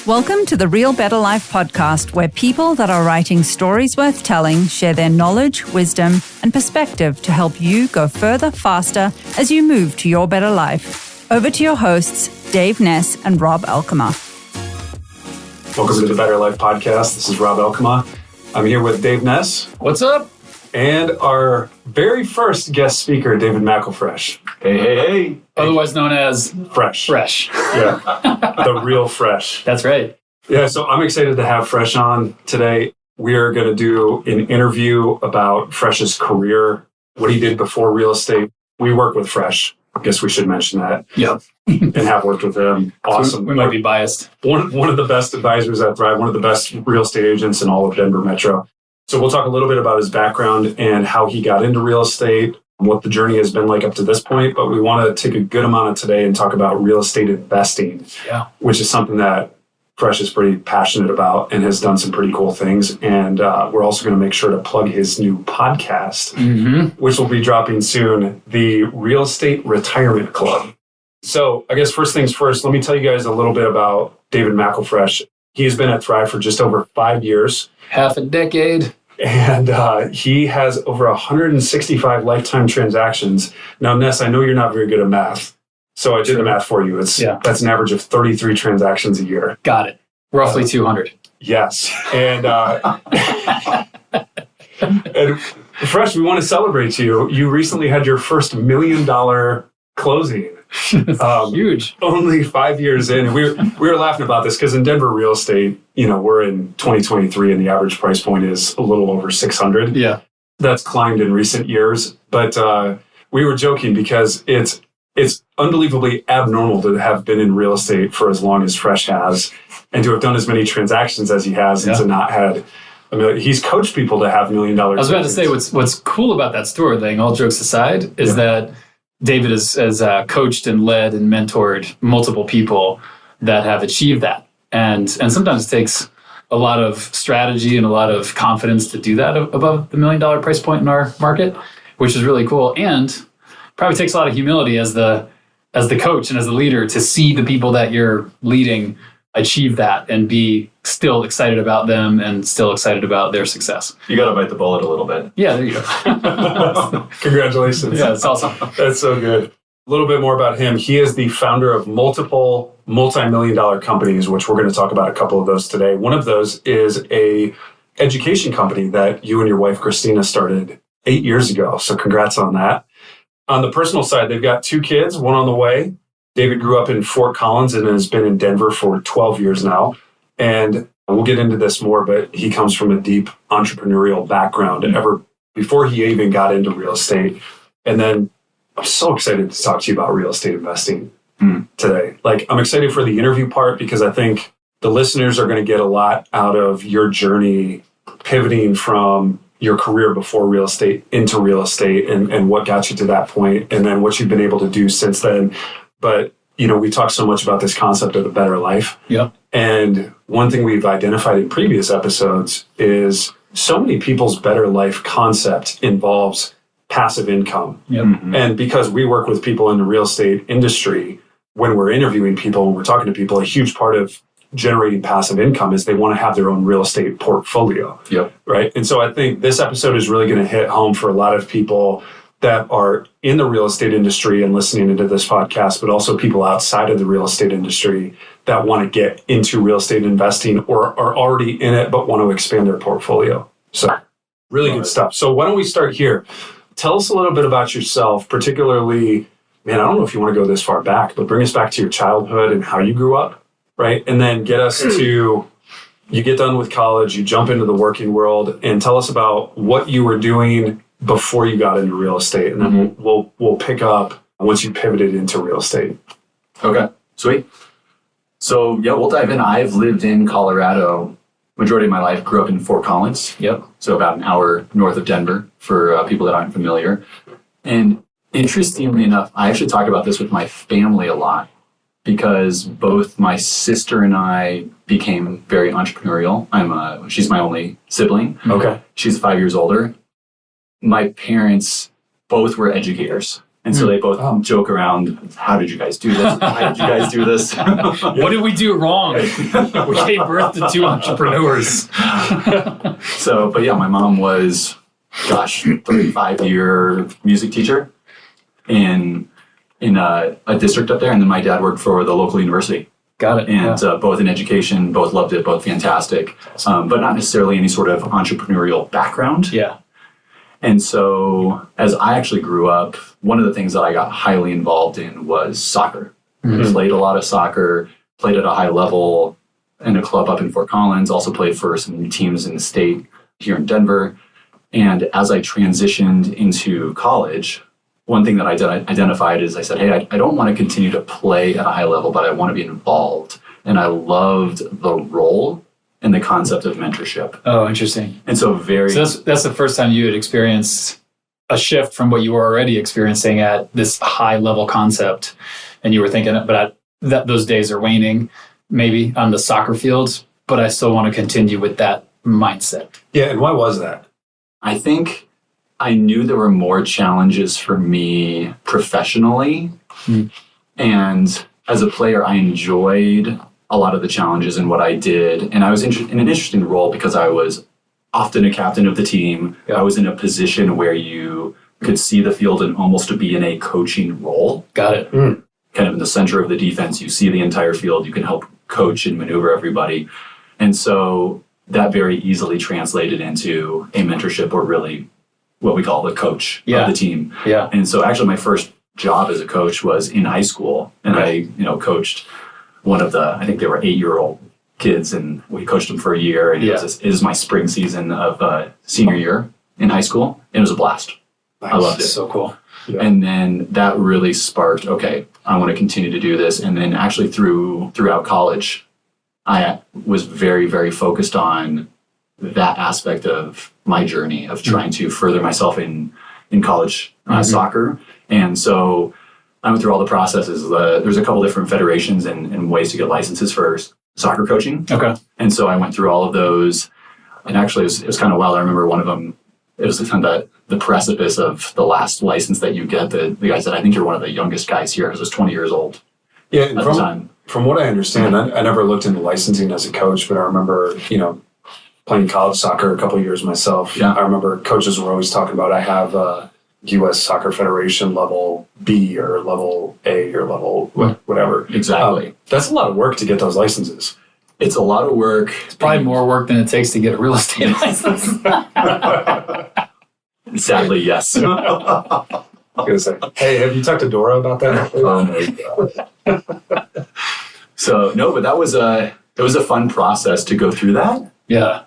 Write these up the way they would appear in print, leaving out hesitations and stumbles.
Welcome to the Real Better Life podcast, where people that are writing stories worth telling share their knowledge, wisdom, and perspective to help you go further, faster as you move to your better life. Over to your hosts, Dave Ness and Rob Elkema. Welcome to the Better Life podcast. This is Rob Elkema. I'm here with Dave Ness. What's up? And our very first guest speaker, David McKelfresh. Hey. Otherwise known as Fresh. Yeah. The real Fresh. That's right. Yeah, so I'm excited to have Fresh on today. We are going to do an interview about Fresh's career, what he did before real estate. We work with Fresh. I guess we should mention that. Yep. And have worked with him. Awesome. We might be biased. One of the best advisors at Thrive, one of the best real estate agents in all of Denver Metro. So we'll talk a little bit about his background and how he got into real estate, what the journey has been like up to this point. But we want to take a good amount of today and talk about real estate investing, which is something that Fresh is pretty passionate about and has done some pretty cool things. And we're also going to make sure to plug his new podcast, which will be dropping soon, the Real Estate Retirement Club. So I guess first things first, let me tell you guys a little bit about David McKelfresh. He's been at Thrive for just over 5 years. Half a decade. And he has over 165 lifetime transactions. Now, Ness, I know you're not very good at math, so I did the math for you. That's an average of 33 transactions a year. Got it. Roughly 200. Yes. And, and Fresh, we want to celebrate you. You recently had your first $1 million closing. Huge. Only 5 years in. We were laughing about this because in Denver real estate, we're in 2023 and the average price point is a little over 600. Yeah. That's climbed in recent years. But we were joking because it's unbelievably abnormal to have been in real estate for as long as Fresh has and to have done as many transactions as he has and to not had. I mean, he's coached people to have $1 million. I was about to say what's cool about that story thing, all jokes aside, is that David has coached and led and mentored multiple people that have achieved that. And sometimes it takes a lot of strategy and a lot of confidence to do that above the $1 million price point in our market, which is really cool. And probably takes a lot of humility as the coach and as the leader to see the people that you're leading achieve that and be still excited about them and still excited about their success. You got to bite the bullet a little bit. Yeah, there you go. Congratulations. Yeah, that's awesome. That's so good. A little bit more about him. He is the founder of multiple multi-million-dollar companies, which we're going to talk about a couple of those today. One of those is a education company that you and your wife, Christina, started 8 years ago. So congrats on that. On the personal side, they've got 2 kids, one on the way. David grew up in Fort Collins and has been in Denver for 12 years now. And we'll get into this more, but he comes from a deep entrepreneurial background ever before he even got into real estate. And then I'm so excited to talk to you about real estate investing today. Like, I'm excited for the interview part because I think the listeners are going to get a lot out of your journey pivoting from your career before real estate into real estate and what got you to that point and then what you've been able to do since then. But, we talk so much about this concept of the better life. Yeah. And one thing we've identified in previous episodes is so many people's better life concept involves passive income. Yep. And because we work with people in the real estate industry, when we're interviewing people, when we're talking to people, a huge part of generating passive income is they want to have their own real estate portfolio. Yep. Right. And so I think this episode is really going to hit home for a lot of people that are in the real estate industry and listening into this podcast, but also people outside of the real estate industry that want to get into real estate investing or are already in it, but want to expand their portfolio. So really good stuff. So why don't we start here? Tell us a little bit about yourself, particularly, I don't know if you want to go this far back, but bring us back to your childhood and how you grew up, right? And then get us to, you get done with college, you jump into the working world and tell us about what you were doing before you got into real estate. And then we'll pick up once you pivoted into real estate. Okay, sweet. So we'll dive in. I've lived in Colorado majority of my life, grew up in Fort Collins. Yep. So about an hour north of Denver for people that aren't familiar. And interestingly enough, I actually talk about this with my family a lot because both my sister and I became very entrepreneurial. She's my only sibling. Okay. She's 5 years older. My parents both were educators. And so they both joke around, how did you guys do this? Why did you guys do this? What did we do wrong? We gave birth to two entrepreneurs. But yeah, my mom was, 35-year music teacher in a district up there. And then my dad worked for the local university. Got it. And both in education, both loved it, both fantastic, but not necessarily any sort of entrepreneurial background. Yeah. And so as I actually grew up, one of the things that I got highly involved in was soccer. I played a lot of soccer, played at a high level in a club up in Fort Collins, also played for some teams in the state here in Denver. And as I transitioned into college, one thing that I identified is I said, hey, I don't want to continue to play at a high level, but I want to be involved. And I loved the role and the concept of mentorship. Oh, interesting. And so that's the first time you had experienced a shift from what you were already experiencing at this high level concept. And you were thinking, but those days are waning, maybe on the soccer fields, but I still want to continue with that mindset. Yeah. And why was that? I think I knew there were more challenges for me professionally. And as a player, I enjoyed a lot of the challenges in what I did. And I was in an interesting role because I was often a captain of the team. Yeah. I was in a position where you could see the field and almost be in a coaching role. Got it. Kind of in the center of the defense, you see the entire field. You can help coach and maneuver everybody. And so that very easily translated into a mentorship, or really what we call the coach of the team. Yeah. And so actually my first job as a coach was in high school. And I coached one of I think they were 8-year-old kids, and we coached them for a year. And it was my spring season of senior year in high school. And it was a blast. Nice. I loved it. So cool. Yeah. And then that really sparked, okay, I want to continue to do this. And then actually throughout college, I was very, very focused on that aspect of my journey of trying to further myself in college soccer. And so I went through all the processes. There's a couple different federations and ways to get licenses for soccer coaching. Okay. And so I went through all of those. And actually, it was kind of wild. I remember one of them, it was kind of the precipice of the last license that you get. The guy said, I think you're one of the youngest guys here, because I was 20 years old at the time. From what I understand, I never looked into licensing as a coach, but I remember, playing college soccer a couple of years myself. Yeah. I remember coaches were always talking about, I have a U.S. Soccer Federation level B or level A or level whatever. Exactly. That's a lot of work to get those licenses. It's a lot of work. It's probably more work than it takes to get a real estate license. Sadly, yes. I was going to say, hey, have you talked to Dora about that? Oh my God. So, no, but it was a fun process to go through that. Yeah.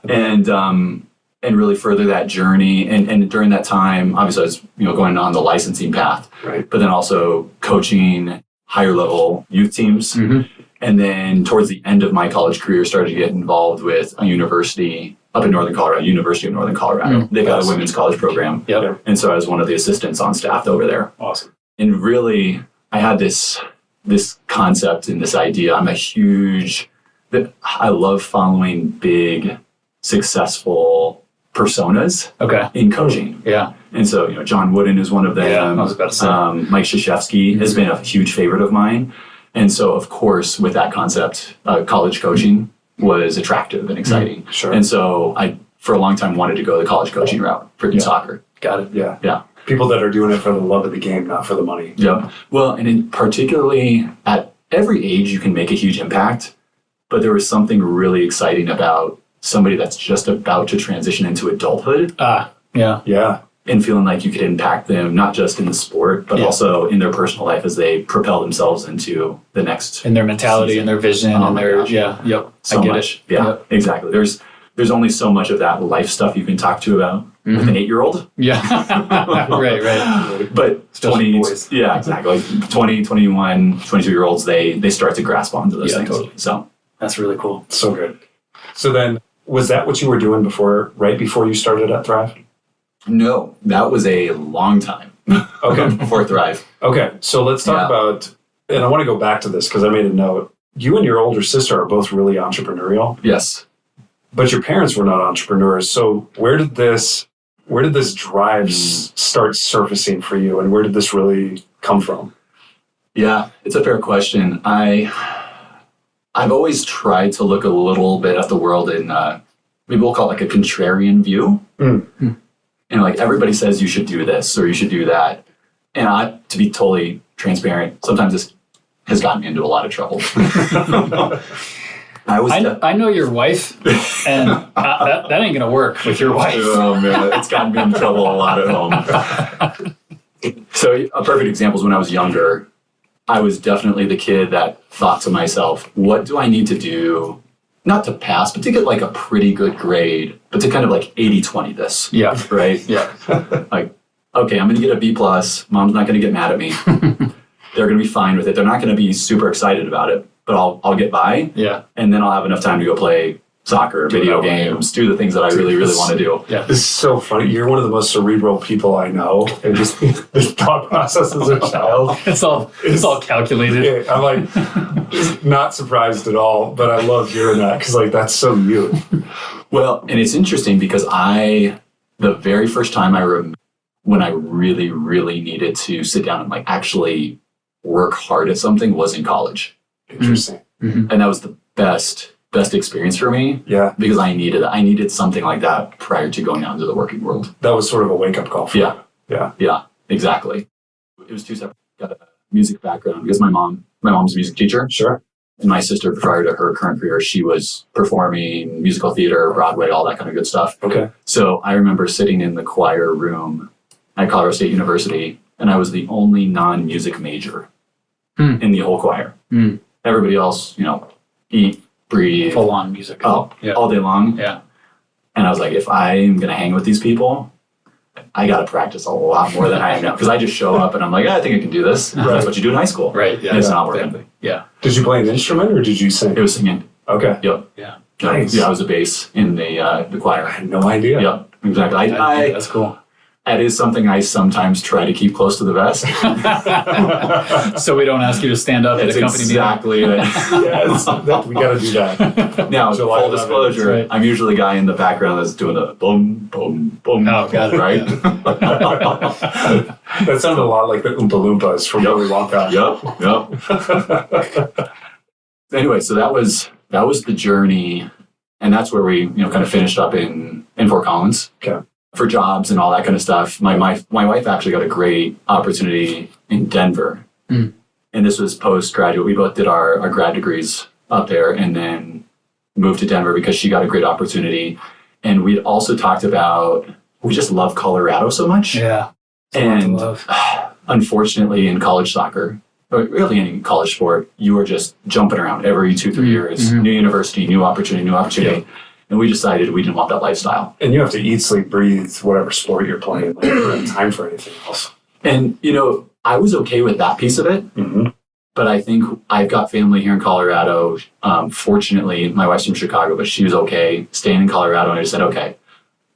And really further that journey. And during that time, obviously I was, going on the licensing path, right? But then also coaching higher level youth teams. And then towards the end of my college career, started to get involved with a university up in Northern Colorado, University of Northern Colorado. They've got a women's college program. Yep. And so I was one of the assistants on staff over there. Awesome. And really, I had this concept and this idea. I love following big, successful personas in coaching. Yeah. And so, John Wooden is one of them. Yeah, I was about to say. Mike Krzyzewski has been a huge favorite of mine. And so, of course, with that concept, college coaching was attractive and exciting. Sure. And so I, for a long time, wanted to go the college coaching route in soccer. Got it. Yeah. Yeah. People that are doing it for the love of the game, not for the money. Yeah. Well, and particularly at every age, you can make a huge impact. But there was something really exciting about somebody that's just about to transition into adulthood. Yeah. Yeah. And feeling like you could impact them, not just in the sport, but also in their personal life as they propel themselves into the next. And their mentality and their vision and their, so I get much. it. Yeah, Yep. exactly. There's only so much of that life stuff you can talk to about with an 8-year-old. Yeah. Right. But Especially boys. Yeah, exactly. Like 20, 21, 22-year-olds, they start to grasp onto those things. Totally. So that's really cool. So good. So then, was that what you were doing right before you started at Thrive? No, that was a long time. Okay. Before Thrive. Okay. So let's talk about, and I want to go back to this because I made a note. You and your older sister are both really entrepreneurial. Yes. But your parents were not entrepreneurs. So where did this drive start surfacing for you? And where did this really come from? Yeah, it's a fair question. I've always tried to look a little bit at the world in maybe we'll call it like a contrarian view. And like everybody says you should do this or you should do that. And to be totally transparent, sometimes this has gotten me into a lot of trouble. I know your wife, and that ain't gonna work with your wife. Oh man, it's gotten me in trouble a lot at home. So a perfect example is when I was younger, I was definitely the kid that thought to myself, what do I need to do, not to pass, but to get like a pretty good grade, but to kind of like 80-20 this. Yeah. Right? Yeah. Like, okay, I'm going to get a B+. Mom's not going to get mad at me. They're going to be fine with it. They're not going to be super excited about it, but I'll get by. Yeah. And then I'll have enough time to go play soccer, video games, do the things that I really, really want to do. Yeah. This is so funny. You're one of the most cerebral people I know. And just this thought process as a child. It's all calculated. I'm like not surprised at all, but I love hearing that because like that's so you. Well, and it's interesting because the very first time I remember when I really, really needed to sit down and like actually work hard at something was in college. Interesting. And that was the best experience for me. Yeah. Because I needed something like that prior to going out into the working world. That was sort of a wake-up call for you. Yeah. Yeah, exactly. It was two separate. Got a music background because my mom's a music teacher. Sure. And my sister, prior to her current career, she was performing musical theater, Broadway, all that kind of good stuff. Okay. So I remember sitting in the choir room at Colorado State University, and I was the only non-music major in the whole choir. Everybody else, eat, breathe. Full on music. All day long. Yeah. And I was like, if I'm going to hang with these people, I got to practice a lot more than I am now. Because I just show up and I'm like, I think I can do this. Right. That's what you do in high school. Right. Yeah. And it's not working. Yeah. Did you play an instrument or did you sing? It was singing. Okay. Yep. Yeah. Nice. Yeah, I was a bass in the choir. I had no idea. Yep. Exactly. That's cool. That is something I sometimes try to keep close to the vest. So we don't ask you to stand up That's at a company meeting. exactly it. Yes, we got to do that. Now, July full 11th, disclosure, right. I'm usually the guy in the background that's doing the boom, boom, boom. Oh, got it. Right? That sounded a lot like the Oompa Loompas from Willy Wonka. Yep. Anyway, so that was the journey, and that's where we kind of finished up in Fort Collins. Okay. For jobs and all that kind of stuff. My wife actually got a great opportunity in Denver. And this was postgraduate. We both did our grad degrees up there and then moved to Denver because she got a great opportunity. And we'd also talked about, we just love Colorado so much. Yeah. And unfortunately in college soccer, or really any college sport, you are just jumping around every 2-3 years. New university, new opportunity. Yeah. And we decided we didn't want that lifestyle. And you have to eat, sleep, breathe, whatever sport you're playing. Like, you don't have time for anything else. And, I was okay with that piece of it. But I think I've got family here in Colorado. Fortunately, my wife's from Chicago, but she was okay staying in Colorado. And I just said, okay,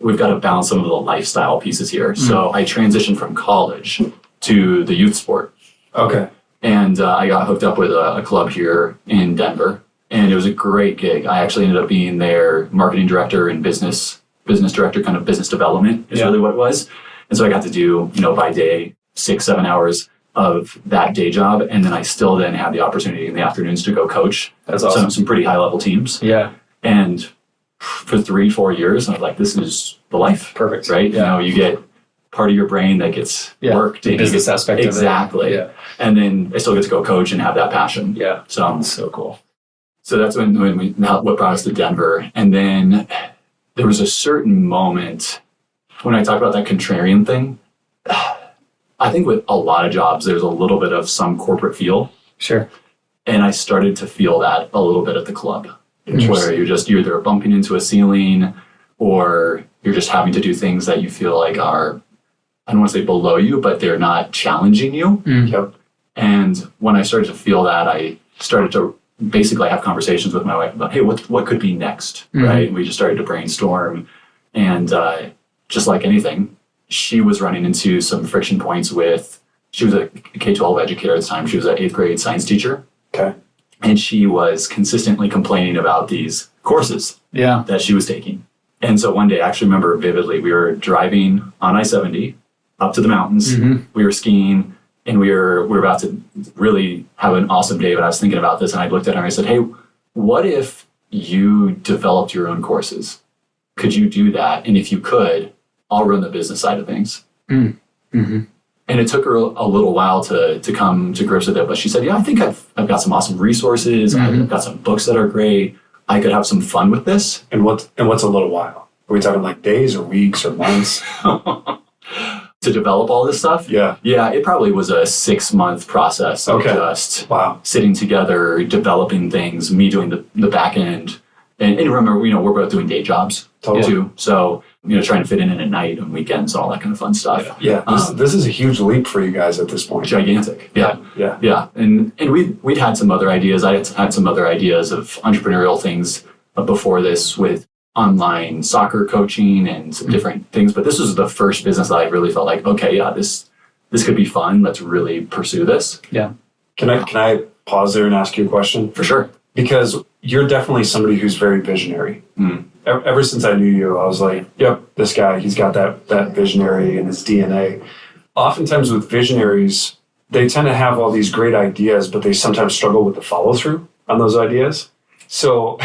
we've got to balance some of the lifestyle pieces here. So I transitioned from college to the youth sport. Okay. And I got hooked up with a club here in Denver. And it was a great gig. I actually ended up being their marketing director and business director, kind of business development is really what it was. And so I got to do, by day, 6-7 hours of that day job. And then I still then had the opportunity in the afternoons to go coach. That's awesome. Some pretty high level teams. Yeah. And for 3-4 years, I was like, this is the life. Perfect. Right? Yeah. You get part of your brain that gets worked. The business aspect exactly. of it. Yeah. And then I still get to go coach and have that passion. Yeah. So cool. So that's what brought us to Denver. And then there was a certain moment when I talk about that contrarian thing. I think with a lot of jobs, there's a little bit of some corporate feel. Sure. And I started to feel that a little bit at the club, where you're either bumping into a ceiling or you're just having to do things that you feel like are, I don't want to say below you, but they're not challenging you. Yep. And when I started to feel that, I started to basically have conversations with my wife about, hey, what could be next, right? And we just started to brainstorm. And just like anything, she was running into some friction points she was a K-12 educator at the time. She was an 8th grade science teacher. Okay. And she was consistently complaining about these courses that she was taking. And so one day, I actually remember vividly, we were driving on I-70 up to the mountains. We were skiing, And we were about to really have an awesome day, but I was thinking about this, and I looked at her and I said, hey, what if you developed your own courses? Could you do that? And if you could, I'll run the business side of things. Mm-hmm. And it took her a little while to come to grips with it. But she said, yeah, I think I've got some awesome resources. Mm-hmm. I've got some books that are great. I could have some fun with this. And what's a little while? Are we talking like days or weeks or months? To develop all this stuff? Yeah. Yeah, it probably was a 6-month process of just sitting together, developing things, me doing the back end. And remember, we're both doing day jobs too. So, trying to fit in at night and weekends and all that kind of fun stuff. Yeah. This is a huge leap for you guys at this point. Gigantic. Yeah. Yeah. Yeah. And we'd had some other ideas. I had some other ideas of entrepreneurial things before this with online soccer coaching and some different things. But this was the first business that I really felt like, okay, yeah, this could be fun. Let's really pursue this. Yeah. Can I pause there and ask you a question? For sure. Because you're definitely somebody who's very visionary. Ever since I knew you, I was like, yep, this guy, he's got that visionary in his DNA. Oftentimes with visionaries, they tend to have all these great ideas, but they sometimes struggle with the follow through on those ideas. So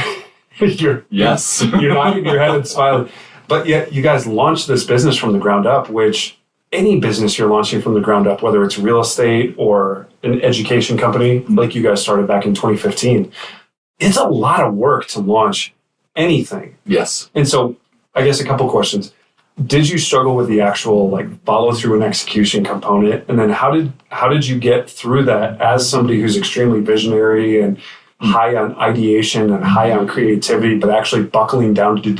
you're nodding your head and smiling. But yet you guys launched this business from the ground up, which any business you're launching from the ground up, whether it's real estate or an education company like you guys started back in 2015, it's a lot of work to launch anything. Yes. And so I guess a couple questions. Did you struggle with the actual follow through and execution component? And then how did you get through that as somebody who's extremely visionary and high on ideation and high on creativity, but actually buckling down to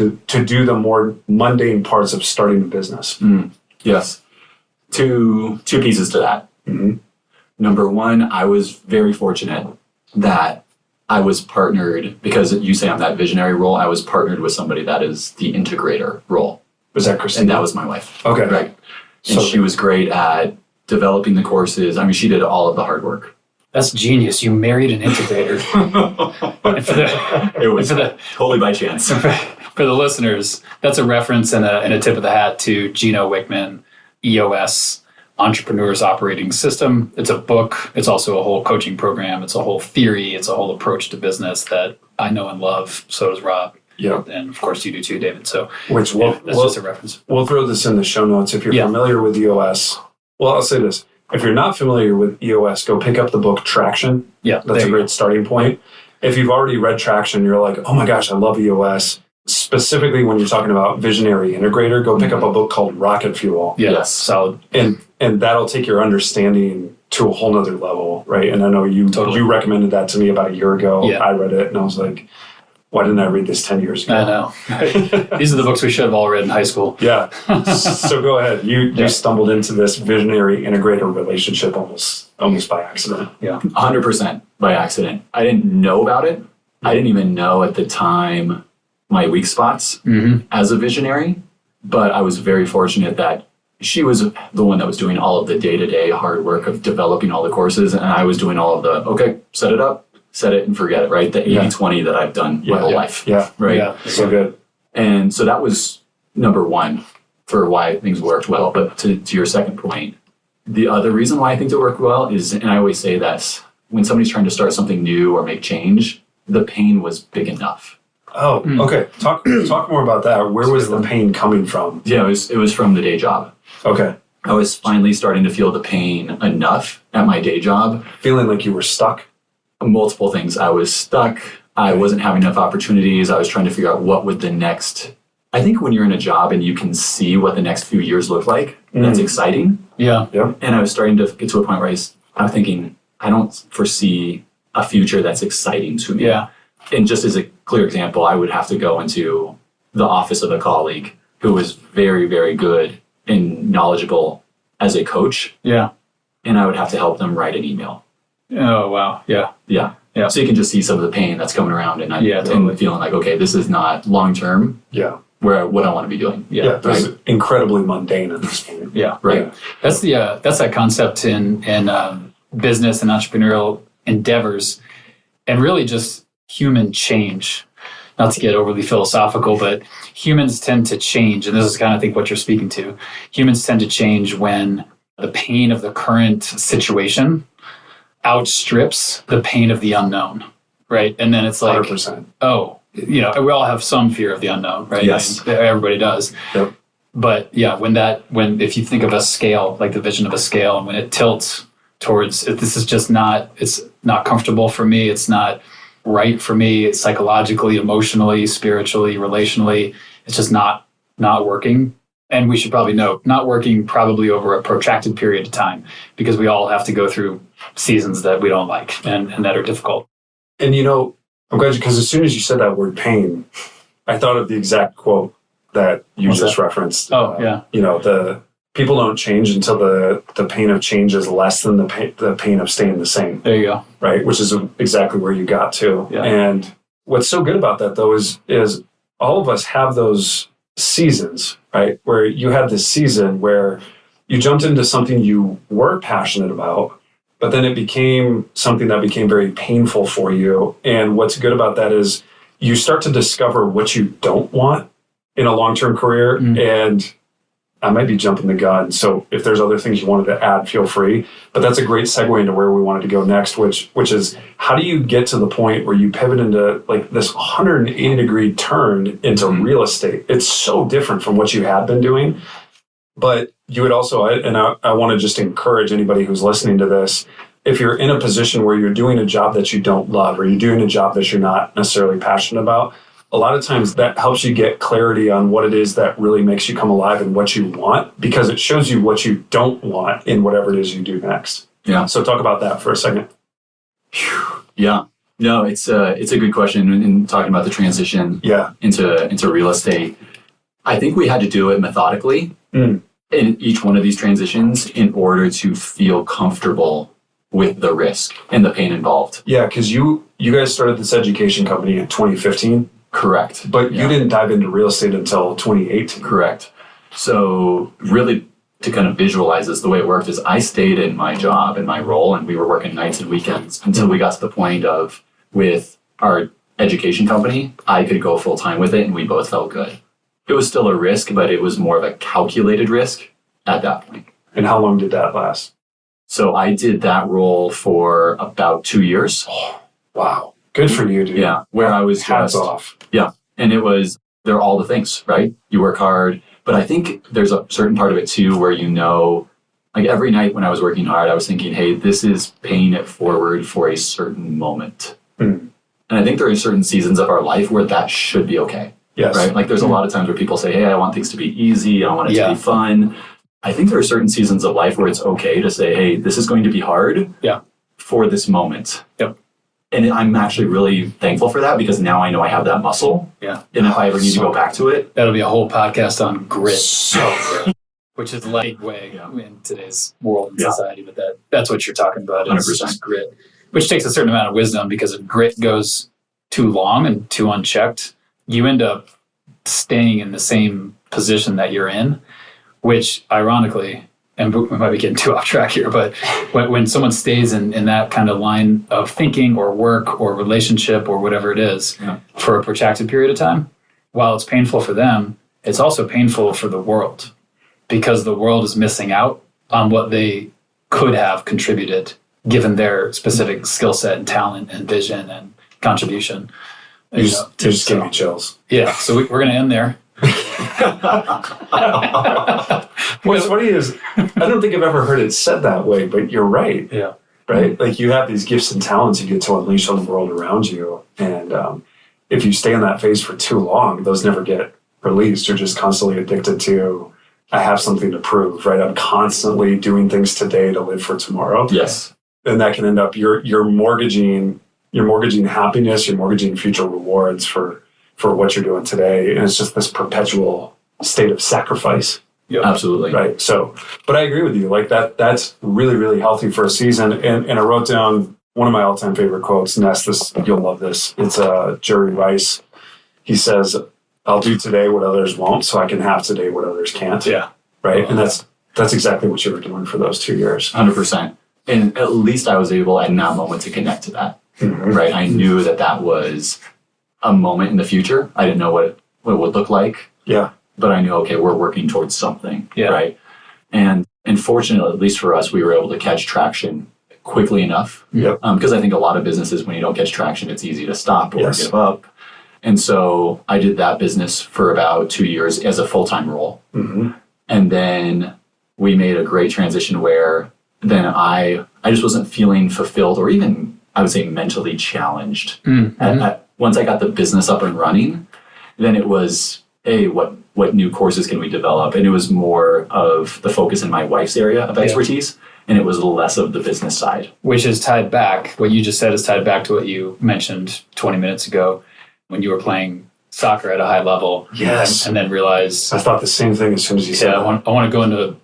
do the more mundane parts of starting a business? Yes. Two pieces to that. Mm-hmm. Number one, I was very fortunate that I was partnered, because you say I'm that visionary role, I was partnered with somebody that is the integrator role. Was that Christine? And that was my wife. Okay. Right. And she was great at developing the courses. I mean, she did all of the hard work. That's genius. You married an integrator. It was totally by chance. For the listeners, that's a reference and a tip of the hat to Gino Wickman, EOS, Entrepreneur's Operating System. It's a book. It's also a whole coaching program. It's a whole theory. It's a whole approach to business that I know and love. So does Rob. Yeah. And of course you do too, David. So that's just a reference. We'll throw this in the show notes. If you're familiar with EOS, well, I'll say this. If you're not familiar with EOS, go pick up the book Traction. Yeah. That's a great starting point. If you've already read Traction, you're like, oh my gosh, I love EOS. Specifically when you're talking about visionary integrator, go pick up a book called Rocket Fuel. Yes, solid. And that'll take your understanding to a whole nother level, right? And I know you recommended that to me about a year ago. Yeah. I read it and I was like, why didn't I read this 10 years ago? I know. These are the books we should have all read in high school. Yeah. So go ahead. You stumbled into this visionary integrator relationship almost by accident. Yeah. 100% by accident. I didn't know about it. I didn't even know at the time my weak spots as a visionary, but I was very fortunate that she was the one that was doing all of the day-to-day hard work of developing all the courses, and I was doing all of the, set it up, set it and forget it, right? The 80-20 that I've done my whole life. Yeah. Right. Yeah. So good. And so that was number one for why things worked well. But to your second point, the other reason why I think it worked well is, and I always say this, when somebody's trying to start something new or make change, the pain was big enough. Oh, okay. Talk more about that. Where was the pain coming from? Yeah, it was from the day job. Okay. I was finally starting to feel the pain enough at my day job. Feeling like you were stuck? Multiple things. I was stuck. I wasn't having enough opportunities. I was trying to figure out what would the next... I think when you're in a job and you can see what the next few years look like, that's exciting. Yeah. And I was starting to get to a point where I'm thinking, I don't foresee a future that's exciting to me. Yeah. And just as a clear example, I would have to go into the office of a colleague who was very, very good and knowledgeable as a coach. Yeah. And I would have to help them write an email. Oh, wow. Yeah. Yeah. Yeah. So you can just see some of the pain that's coming around and I'm feeling like, okay, this is not long-term. Yeah. What I want to be doing. Yeah. This is incredibly mundane at this point. Yeah. Right. Yeah. That's that concept in business and entrepreneurial endeavors and really just human change. Not to get overly philosophical, but humans tend to change. And this is kind of, I think, what you're speaking to. Humans tend to change when the pain of the current situation outstrips the pain of the unknown, right? And then it's like, 100%. oh, we all have some fear of the unknown, right? Yes. I mean, everybody does. Yep. But yeah, if you think of a scale, like the vision of a scale, and when it tilts towards, this is just it's not comfortable for me, it's not right for me, it's psychologically, emotionally, spiritually, relationally, it's just not working. And we should probably note, not working probably over a protracted period of time, because we all have to go through seasons that we don't like and that are difficult. And I'm glad because as soon as you said that word pain, I thought of the exact quote that you just referenced. Oh, yeah. The people don't change until the pain of change is less than the pain of staying the same. There you go. Right, which is exactly where you got to. Yeah. And what's so good about that, though, is all of us have those seasons, right? Where you had this season where you jumped into something you were passionate about, but then it became something that became very painful for you. And what's good about that is you start to discover what you don't want in a long-term career. And I might be jumping the gun, so if there's other things you wanted to add, feel free. But that's a great segue into where we wanted to go next, which is how do you get to the point where you pivot into like this 180-degree turn into real estate? It's so different from what you had been doing. But you would also, I want to just encourage anybody who's listening to this, if you're in a position where you're doing a job that you don't love or you're doing a job that you're not necessarily passionate about, a lot of times that helps you get clarity on what it is that really makes you come alive and what you want, because it shows you what you don't want in whatever it is you do next. Yeah. So talk about that for a second. Yeah. No, it's a good question in talking about the transition into real estate. I think we had to do it methodically in each one of these transitions in order to feel comfortable with the risk and the pain involved. Yeah, because you guys started this education company in 2015. Correct. But you didn't dive into real estate until 2018. Correct. So really to kind of visualize this, the way it worked is I stayed in my job and my role, and we were working nights and weekends until we got to the point of, with our education company, I could go full time with it and we both felt good. It was still a risk, but it was more of a calculated risk at that point. And how long did that last? So I did that role for about 2 years. Oh, wow. Good for you, dude. Yeah. Where I was hats off. Yeah. And they're all the things, right? You work hard. But I think there's a certain part of it too where like every night when I was working hard, I was thinking, hey, this is paying it forward for a certain moment. And I think there are certain seasons of our life where that should be okay. Yes. Right? Like there's a lot of times where people say, hey, I want things to be easy. I want it to be fun. I think there are certain seasons of life where it's okay to say, hey, this is going to be hard for this moment. Yep. And I'm actually really thankful for that because now I know I have that muscle. Yeah. And if I ever need to go back to it. That'll be a whole podcast on grit. So which is like way in today's world and society. But that's what you're talking about. It's 100%. just grit, which takes a certain amount of wisdom, because if grit goes too long and too unchecked, you end up staying in the same position that you're in, which ironically, and we might be getting too off track here, but when someone stays in that kind of line of thinking or work or relationship or whatever it is for a protracted period of time, while it's painful for them, it's also painful for the world, because the world is missing out on what they could have contributed given their specific skill set and talent and vision and contribution. Just give me chills. Yeah, so we're going to end there. What's funny is I don't think I've ever heard it said that way, but you're right. Yeah. Right? Like you have these gifts and talents you get to unleash on the world around you. And if you stay in that phase for too long, those never get released. You're just constantly addicted to, I have something to prove, right? I'm constantly doing things today to live for tomorrow. Yes. And that can end up, you're mortgaging happiness, you're mortgaging future rewards for what you're doing today. And it's just this perpetual state of sacrifice. Yeah, absolutely. Right. So, but I agree with you. Like that's really, really healthy for a season. And I wrote down one of my all-time favorite quotes, Ness, you'll love this. It's Jerry Rice. He says, I'll do today what others won't, so I can have today what others can't. Yeah. Right. And that's exactly what you were doing for those 2 years. 100%. And at least I was able in that moment to connect to that. Mm-hmm. Right. I knew that was a moment in the future. I didn't know what it would look like. Yeah. But I knew, okay, we're working towards something. Yeah. Right. And And fortunately, at least for us, we were able to catch traction quickly enough. Yep. Because I think a lot of businesses, when you don't catch traction, it's easy to stop or Yes. give up. And so I did that business for about 2 years as a full-time role. Mm-hmm. And then we made a great transition where then I just wasn't feeling fulfilled or even, I would say, mentally challenged. Mm-hmm. Once I got the business up and running, then it was, hey, what new courses can we develop? And it was more of the focus in my wife's area of expertise, and it was less of the business side. Which is tied back, what you just said is tied back to what you mentioned 20 minutes ago when you were playing soccer at a high level. Yes. And then realized, I thought the same thing as soon as you said I want to go into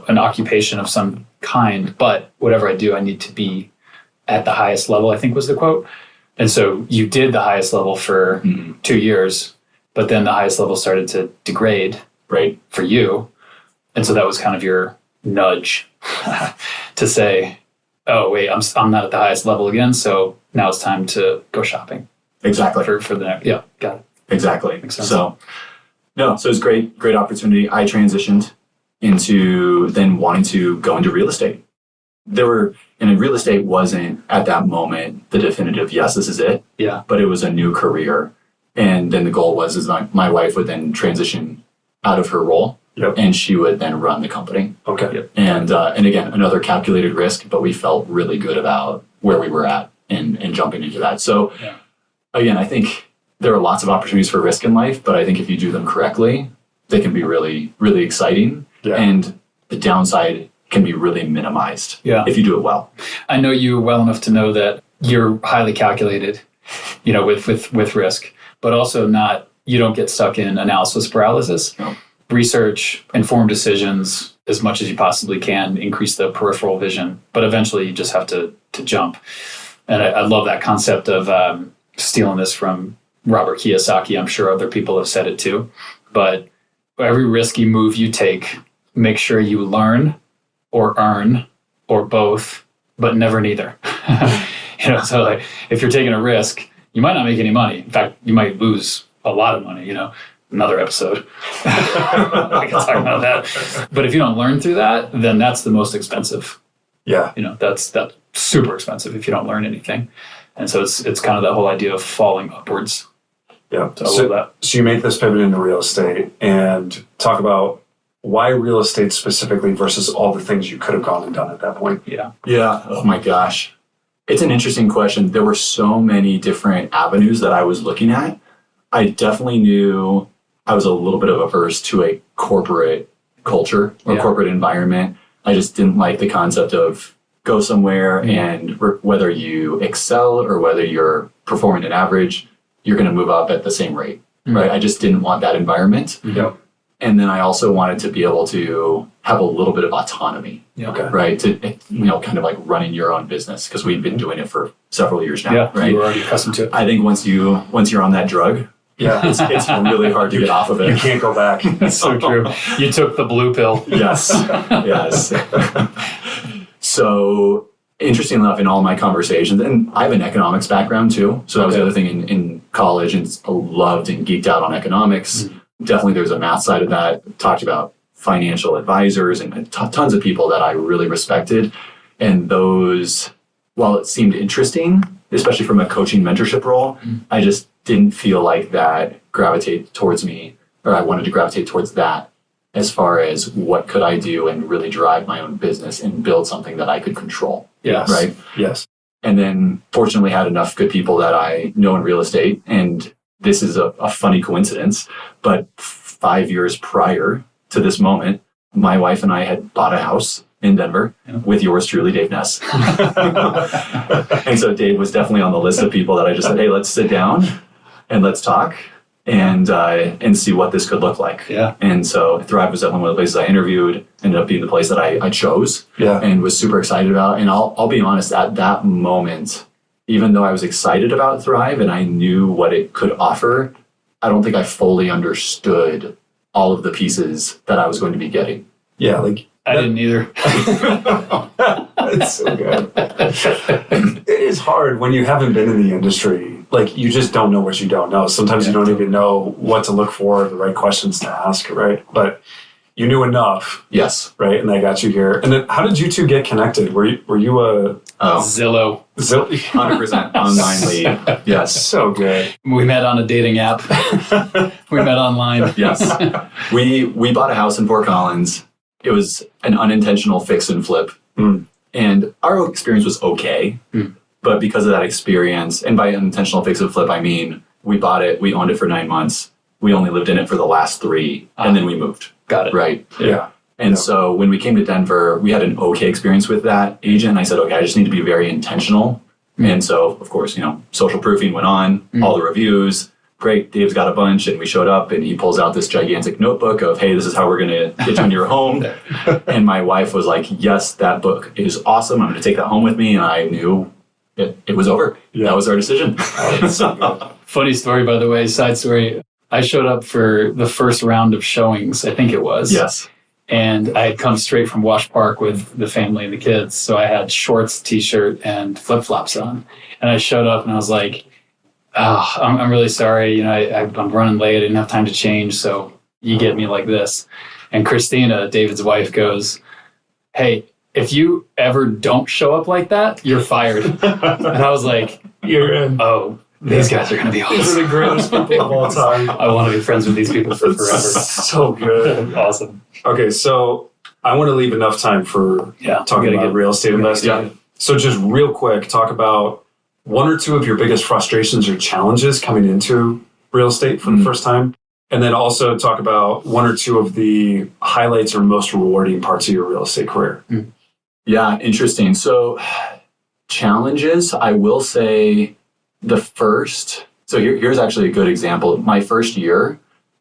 an occupation of some kind, but whatever I do, I need to be at the highest level, I think was the quote. And so you did the highest level for 2 years, but then the highest level started to degrade, right, for you. And so that was kind of your nudge to say, oh, wait, I'm not at the highest level again, so now it's time to go shopping. Exactly. For the next, yeah, got it. Exactly. Makes sense. So it was great opportunity. I transitioned into then wanting to go into real estate. Real estate wasn't at that moment the definitive, yes, this is it. Yeah. But it was a new career. And then the goal was my wife would then transition out of her role. Yep. And she would then run the company. Okay. Yep. And again, another calculated risk, but we felt really good about where we were at and jumping into that. So again, I think there are lots of opportunities for risk in life, but I think if you do them correctly, they can be really, really exciting. Yeah. And the downside can be really minimized if you do it well. I know you well enough to know that you're highly calculated, with risk, but also you don't get stuck in analysis paralysis. No. Research, informed decisions as much as you possibly can, increase the peripheral vision, but eventually you just have to jump. And I love that concept of stealing this from Robert Kiyosaki. I'm sure other people have said it too. But every risky move you take, make sure you learn or earn or both, but never neither. So like if you're taking a risk, you might not make any money. In fact, you might lose a lot of money, another episode. I can talk about that. But if you don't learn through that, then that's the most expensive. Yeah. That's super expensive if you don't learn anything. And so it's kind of that whole idea of falling upwards. Yeah. So I love that. So you make this pivot into real estate and talk about why real estate specifically versus all the things you could have gone and done at that point. Yeah. Yeah. Oh my gosh. It's an interesting question. There were so many different avenues that I was looking at. I definitely knew I was a little bit of averse to a corporate culture or corporate environment. I just didn't like the concept of go somewhere and whether you excel or whether you're performing an average, you're going to move up at the same rate, right? I just didn't want that environment. Yep. And then I also wanted to be able to have a little bit of autonomy, right? To, kind of like running your own business, because we've been doing it for several years now, right? You're already accustomed to it. I think once you're on that drug, it's really hard to get off of it. You can't go back. That's so true. You took the blue pill. Yes. Yes. So interesting enough, in all my conversations, and I have an economics background too. So that was the other thing in college, and loved and geeked out on economics. Definitely there's a math side of that. Talked about financial advisors and tons of people that I really respected. And those, while it seemed interesting, especially from a coaching mentorship role, I just didn't feel like that gravitated towards me, or I wanted to gravitate towards that as far as what could I do and really drive my own business and build something that I could control. Yes. Right? Yes. And then fortunately had enough good people that I know in real estate. And this is a funny coincidence, but 5 years prior to this moment, my wife and I had bought a house in Denver with yours truly, Dave Ness. And so Dave was definitely on the list of people that I just said, hey, let's sit down and let's talk and see what this could look like. Yeah. And so Thrive was definitely one of the places I interviewed, ended up being the place that I chose and was super excited about. And I'll be honest, at that moment, even though I was excited about Thrive and I knew what it could offer, I don't think I fully understood all of the pieces that I was going to be getting. Yeah, like I didn't either. It's so good. It is hard when you haven't been in the industry. Like, you just don't know what you don't know. Sometimes you don't even know what to look for, the right questions to ask, right? But, you knew enough, Yes. right? And that got you here. And then how did you two get connected? Were you a Zillow. 100% online lead. Yes. So good. We met on a dating app. We met online. Yes. We bought a house in Fort Collins. It was an unintentional fix and flip. And our experience was okay. But because of that experience, and by unintentional fix and flip, I mean, we bought it, we owned it for 9 months. We only lived in it for the last 3, and then we moved. Got it. Right. Yeah. And so when we came to Denver, we had an okay experience with that agent. I said, okay, I just need to be very intentional. And so, of course, social proofing went on, all the reviews. Great, Dave's got a bunch, and we showed up, and he pulls out this gigantic notebook of, hey, this is how we're going to get you into your home. And my wife was like, yes, that book is awesome. I'm going to take that home with me. And I knew it was over. Yeah. That was our decision. Funny story, by the way, side story. I showed up for the first round of showings, I think it was. Yes. And I had come straight from Wash Park with the family and the kids. So I had shorts, t-shirt, and flip-flops on. And I showed up and I was like, oh, I'm really sorry. I'm running late. I didn't have time to change. So you get me like this. And Christina, David's wife, goes, hey, if you ever don't show up like that, you're fired. And I was like, You're in. oh, these guys are going to be awesome. These are the greatest people of all time. I want to be friends with these people for forever. So good. Awesome. Okay, so I want to leave enough time for talking about real estate investing. Yeah. So just real quick, talk about 1 or 2 of your biggest frustrations or challenges coming into real estate for the first time. And then also talk about 1 or 2 of the highlights or most rewarding parts of your real estate career. Yeah, interesting. So challenges, I will say the first, so here's actually a good example. My first year,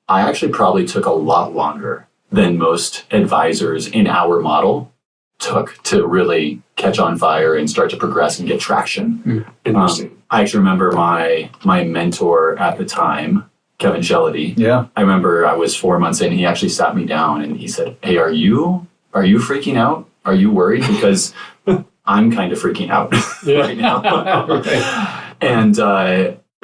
I actually probably took a lot longer than most advisors in our model took to really catch on fire and start to progress and get traction. Interesting. I actually remember my mentor at the time, Kevin Shellady. Yeah. I remember I was 4 months in, he actually sat me down and he said, hey, are you freaking out? Are you worried? Because I'm kind of freaking out right now. And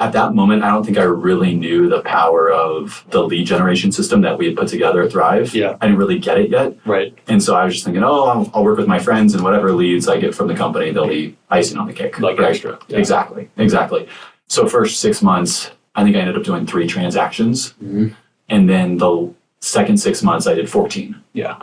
at that moment, I don't think I really knew the power of the lead generation system that we had put together at Thrive. Yeah. I didn't really get it yet. Right. And so I was just thinking, I'll work with my friends, and whatever leads I get from the company, they'll be icing on the cake. Like extra. Yeah. Exactly. So first 6 months, I think I ended up doing 3 transactions. And then the second 6 months, I did 14. Yeah.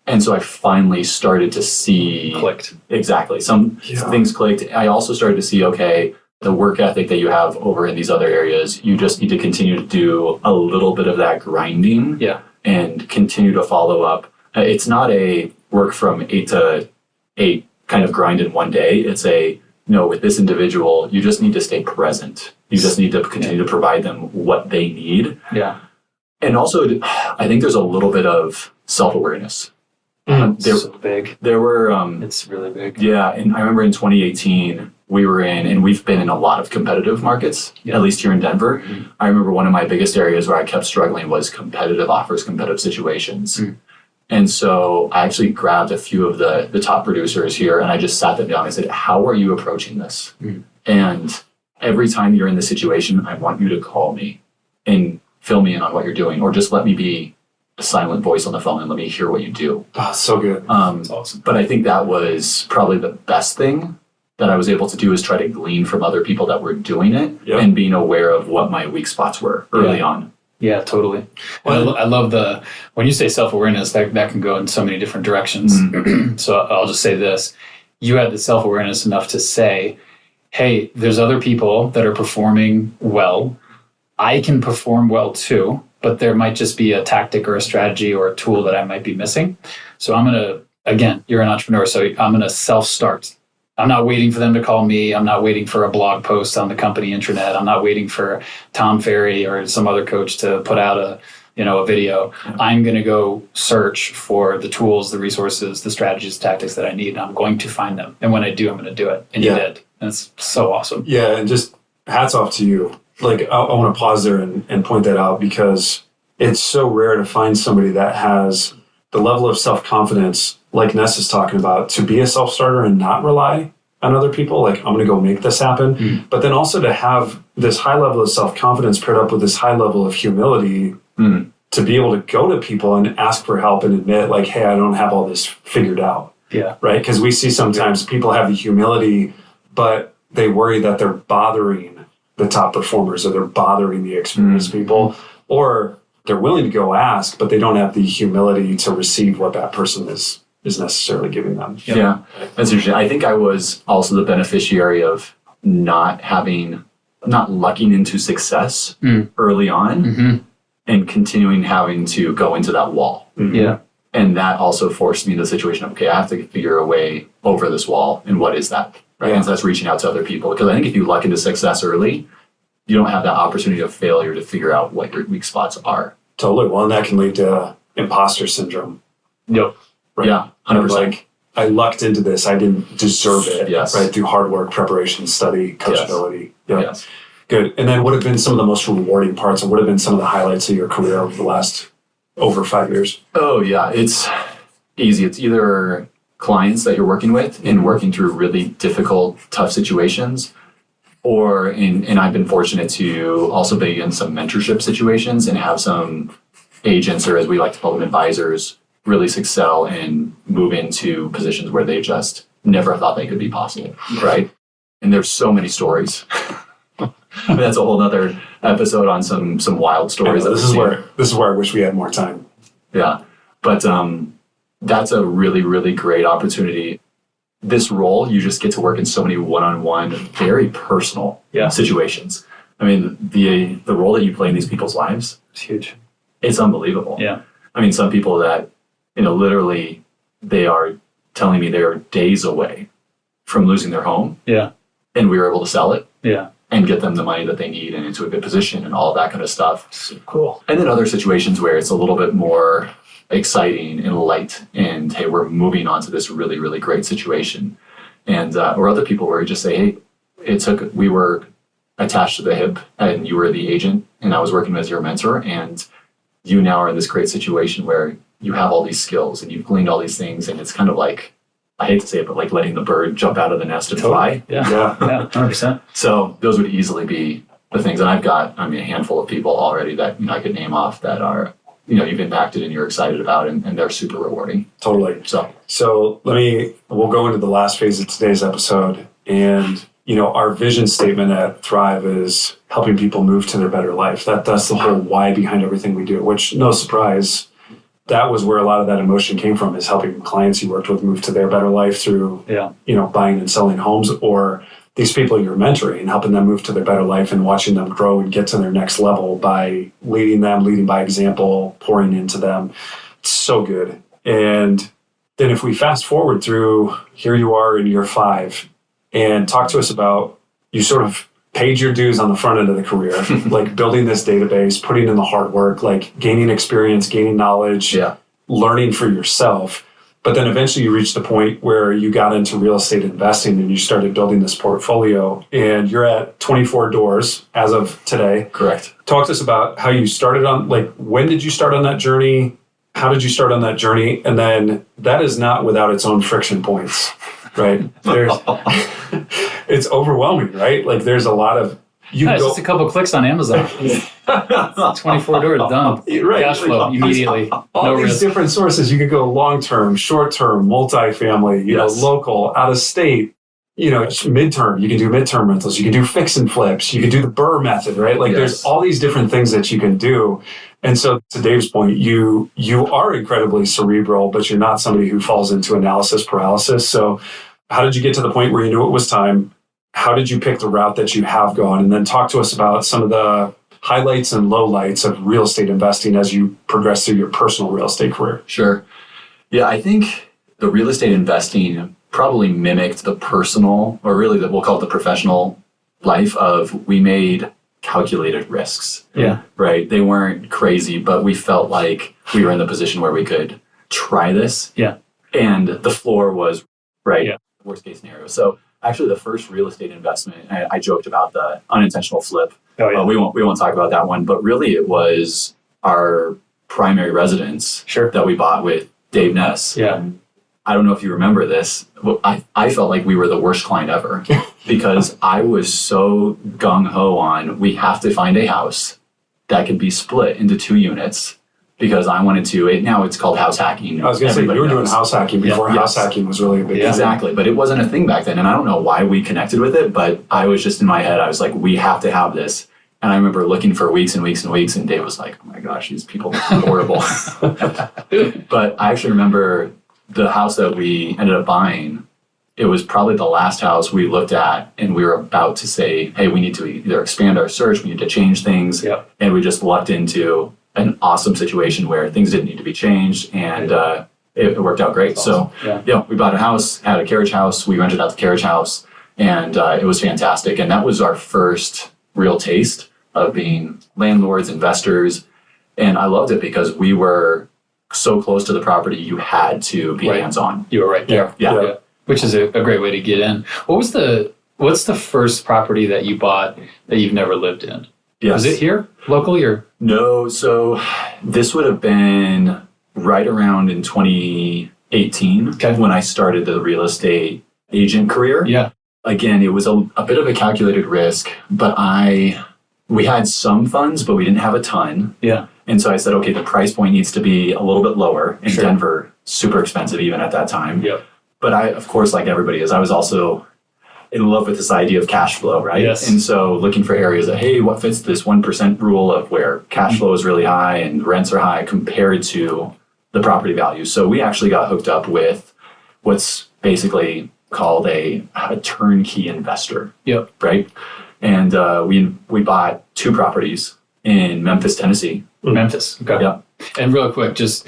And so I finally started to see... Clicked. Exactly. Some things clicked. I also started to see, okay, the work ethic that you have over in these other areas, you just need to continue to do a little bit of that grinding and continue to follow up. It's not a work from 8 to 8 kind of grind in one day. It's with this individual, you just need to stay present. You just need to continue to provide them what they need. Yeah. And also, I think there's a little bit of self-awareness. So big. There were... it's really big. Yeah, and I remember in 2018, we were in, and we've been in a lot of competitive markets, at least here in Denver. I remember one of my biggest areas where I kept struggling was competitive offers, competitive situations. And so I actually grabbed a few of the top producers here, and I just sat them down and said, how are you approaching this? And every time you're in this situation, I want you to call me and fill me in on what you're doing, or just let me be a silent voice on the phone and let me hear what you do. Oh, so good. That's awesome. But I think that was probably the best thing that I was able to do, is try to glean from other people that were doing it and being aware of what my weak spots were early on. Yeah, totally. Well, I love when you say self-awareness, that can go in so many different directions. So I'll just say this. You had the self-awareness enough to say, hey, there's other people that are performing well. I can perform well too, but there might just be a tactic or a strategy or a tool that I might be missing. So I'm going to, again, you're an entrepreneur, so I'm going to self-start. I'm not waiting for them to call me. I'm not waiting for a blog post on the company intranet. I'm not waiting for Tom Ferry or some other coach to put out a video. I'm going to go search for the tools, the resources, the strategies, tactics that I need, and I'm going to find them. And when I do, I'm going to do it. And you did. And it's so awesome. Yeah, and just hats off to you. Like, I want to pause there and point that out, because it's so rare to find somebody that has the level of self-confidence, like Ness is talking about, to be a self-starter and not rely on other people. Like, I'm going to go make this happen. But then also to have this high level of self-confidence paired up with this high level of humility to be able to go to people and ask for help and admit like, hey, I don't have all this figured out. Yeah. Right. Because we see sometimes people have the humility, but they worry that they're bothering the top performers or they're bothering the experienced people, or they're willing to go ask, but they don't have the humility to receive what that person is necessarily giving them. Yeah, that's interesting. I think I was also the beneficiary of not lucking into success early on and continuing having to go into that wall. Yeah. And that also forced me into the situation of, okay, I have to figure a way over this wall. And what is that? Right. And so that's reaching out to other people. Because I think if you luck into success early, you don't have that opportunity of failure to figure out what your weak spots are. Totally. Well, and that can lead to imposter syndrome. Yep. Right? Yeah, 100%. Like, I lucked into this. I didn't deserve it. Yes. Right? Through hard work, preparation, study, coachability. Yes. Yep. Yes. Good. And then what have been some of the most rewarding parts, and what have been some of the highlights of your career over the last over 5 years? Oh, yeah. It's easy. It's either clients that you're working with and working through really difficult, tough situations, and I've been fortunate to also be in some mentorship situations and have some agents, or as we like to call them, advisors, really excel and move into positions where they just never thought they could be possible, right? And there's so many stories. That's a whole other episode on some wild stories. This is where I wish we had more time. Yeah, but that's a really, really great opportunity. This role, you just get to work in so many one-on-one, very personal situations. I mean, the role that you play in these people's lives, It's huge. it's unbelievable. Yeah. I mean, some people that, literally, they are telling me they're days away from losing their home. Yeah. And we were able to sell it. Yeah. And get them the money that they need and into a good position and all that kind of stuff. So cool. And then other situations where it's a little bit more exciting and light and, hey, we're moving on to this really, really great situation. And, or other people where you just say, hey, we were attached to the hip and you were the agent and I was working as your mentor, and you now are in this great situation where you have all these skills and you've gleaned all these things, and it's kind of like, I hate to say it, but like letting the bird jump out of the nest and fly. Yeah. Yeah. 100%. So those would eeasily be the things. And I've got, a handful of people already that I could name off that are, you've impacted and you're excited about, and they're super rewarding. Totally. So we'll go into the last phase of today's episode. And, our vision statement at Thrive is helping people move to their better life. That's the whole why behind everything we do, which, no surprise, that was where a lot of that emotion came from, is helping clients you worked with move to their better life through, buying and selling homes, or these people you're mentoring and helping them move to their better life and watching them grow and get to their next level by leading by example, pouring into them. It's so good. And then if we fast forward through, here you are in year 5, and talk to us about, you sort of paid your dues on the front end of the career, like building this database, putting in the hard work, like gaining experience, gaining knowledge, learning for yourself. But then eventually you reached the point where you got into real estate investing and you started building this portfolio, and you're at 24 doors as of today. Correct. Talk to us about how you started on, when did you start on that journey? How did you start on that journey? And then that is not without its own friction points, right? It's overwhelming, right? There's a lot of, it's just a couple clicks on Amazon. 24 doors, done. Right. Cash flow immediately. All No these risk. different sources. You could go long-term, short-term, multifamily, local, out-of-state, midterm. You can do midterm rentals. You can do fix and flips. You can do the BRRRR method, right? There's all these different things that you can do. And so to Dave's point, you are incredibly cerebral, but you're not somebody who falls into analysis paralysis. So how did you get to the point where you knew it was time? How did you pick the route that you have gone? And then talk to us about some of the highlights and lowlights of real estate investing as you progress through your personal real estate career. Sure. Yeah, I think the real estate investing probably mimicked the personal, or really we'll call it the professional life of, we made calculated risks. Yeah. Right? They weren't crazy, but we felt like we were in the position where we could try this. Yeah. And the floor was worst case scenario. So actually the first real estate investment, I joked about the unintentional flip. Oh, yeah. We won't talk about that one, but really it was our primary residence that we bought with Dave Ness. Yeah. I don't know if you remember this. I felt like we were the worst client ever because I was so gung-ho on, we have to find a house that can be split into 2 units because I wanted to, now it's called house hacking. I was going to say, you were doing house hacking before house hacking was really a big thing. Exactly. But it wasn't a thing back then. And I don't know why we connected with it, but I was just in my head, I was like, we have to have this. And I remember looking for weeks and weeks and weeks, and Dave was like, oh my gosh, these people are horrible. But I actually remember the house that we ended up buying. It was probably the last house we looked at, and we were about to say, hey, we need to either expand our search, we need to change things. Yep. And we just lucked into an awesome situation where things didn't need to be changed, and it worked out great. Awesome. So we bought a house, had a carriage house, we rented out the carriage house, and it was fantastic. And that was our first real taste of being landlords, investors. And I loved it because we were so close to the property, you had to be hands-on. You were right there. Yeah. Which is a great way to get in. What's the first property that you bought that you've never lived in? Yes. Was it here locally or? No. So this would have been right around in 2018 when I started the real estate agent career. Yeah. Again, it was a bit of a calculated risk, but we had some funds, but we didn't have a ton. Yeah. And so I said, okay, the price point needs to be a little bit lower in Denver, super expensive even at that time. Yep. But I, of course, like everybody is, I was also in love with this idea of cash flow, right? Yes. And so looking for areas that, hey, what fits this 1% rule of where cash flow is really high and rents are high compared to the property value. So we actually got hooked up with what's basically called a turnkey investor. Yep. Right. And we bought 2 properties in Memphis, Tennessee. Memphis. Okay. Yep. And real quick, just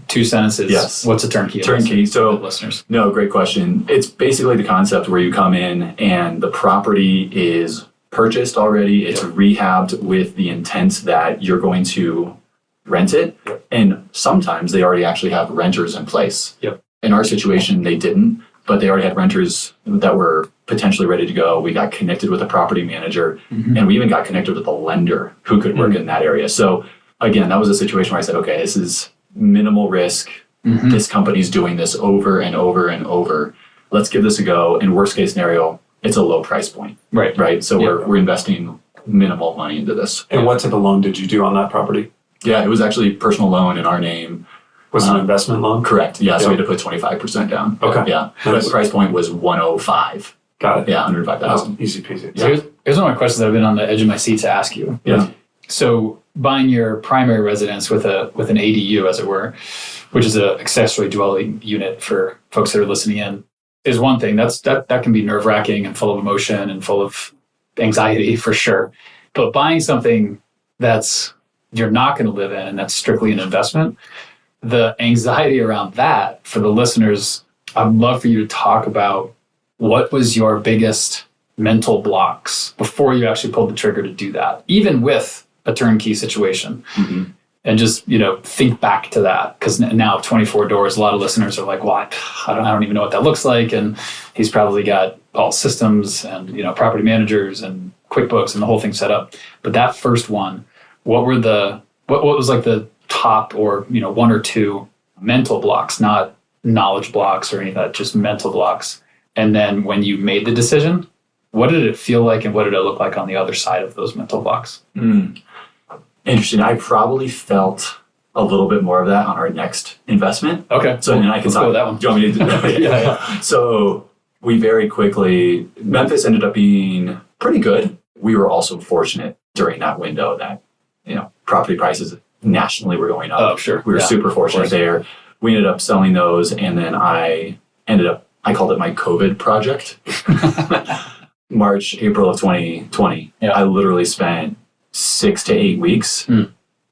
2 sentences. Yes. What's a turnkey? Turnkey. So, listeners. No, great question. It's basically the concept where you come in and the property is purchased already. It's rehabbed with the intent that you're going to rent it. And sometimes they already actually have renters in place. Yep. In our situation, they didn't, but they already had renters that were potentially ready to go. We got connected with a property manager, and we even got connected with a lender who could work in that area. So again, that was a situation where I said, okay, this is minimal risk. This company's doing this over and over and over. Let's give this a go. In worst case scenario, it's a low price point. Right. So we're investing minimal money into this. And what type of loan did you do on that property? Yeah, it was actually personal loan in our name. Was it an investment loan? Correct. Yeah, so we had to put 25% down. Okay. Yeah. But the price point was 105. Got it. Yeah, 105,000. Easy peasy. So here's one of my questions that I've been on the edge of my seat to ask you. Yeah. So buying your primary residence with an ADU, as it were, which is an accessory dwelling unit for folks that are listening in, is one thing. That can be nerve-wracking and full of emotion and full of anxiety for sure. But buying something that's you're not going to live in and that's strictly an investment, the anxiety around that for the listeners, I'd love for you to talk about what was your biggest mental blocks before you actually pulled the trigger to do that, even with a turnkey situation. And just, think back to that, because now 24 doors, a lot of listeners are like, well, I don't even know what that looks like. And he's probably got all systems and, property managers and QuickBooks and the whole thing set up. But that first one, what was like the top or, 1 or 2 mental blocks, not knowledge blocks or any of that, just mental blocks. And then when you made the decision, what did it feel like and what did it look like on the other side of those mental blocks? Interesting. I probably felt a little bit more of that on our next investment. Okay. So then I can go with that one. Do you want me to do that? Yeah. So we very quickly, Memphis ended up being pretty good. We were also fortunate during that window that, property prices nationally were going up. Oh, sure. We were super fortunate there. We ended up selling those, and then I called it my COVID project. March, April of 2020. Yeah. I literally spent 6 to 8 weeks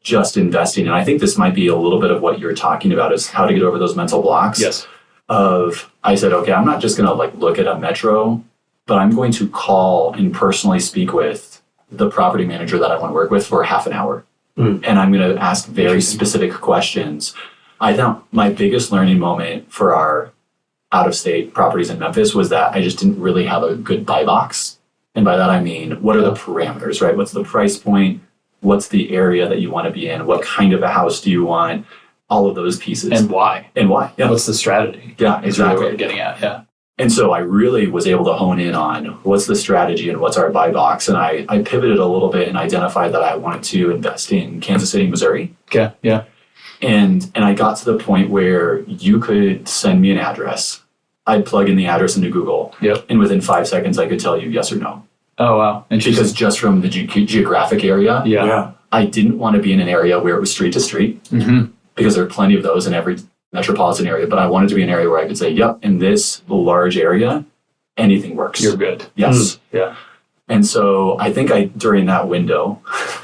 just investing. And I think this might be a little bit of what you're talking about, is how to get over those mental blocks. Yes. I said, okay, I'm not just going to look at a metro, but I'm going to call and personally speak with the property manager that I want to work with for half an hour. And I'm going to ask very specific questions. I thought my biggest learning moment for our out-of-state properties in Memphis was that I just didn't really have a good buy box. And by that, I mean, what are the parameters, right? What's the price point? What's the area that you want to be in? What kind of a house do you want? All of those pieces. And why? Yeah. What's the strategy? Yeah, exactly. Is really what you're getting at, yeah. And so I really was able to hone in on what's the strategy and what's our buy box. And I pivoted a little bit and identified that I wanted to invest in Kansas City, Missouri. Okay, yeah. And I got to the point where you could send me an address. I'd plug in the address into Google. Yep. And within 5 seconds, I could tell you yes or no. Oh, wow. Because just from the geographic area, I didn't want to be in an area where it was street to street, because there are plenty of those in every metropolitan area. But I wanted to be an area where I could say, yep, in this large area, anything works. You're good. Yes. Yeah. And so I think during that window,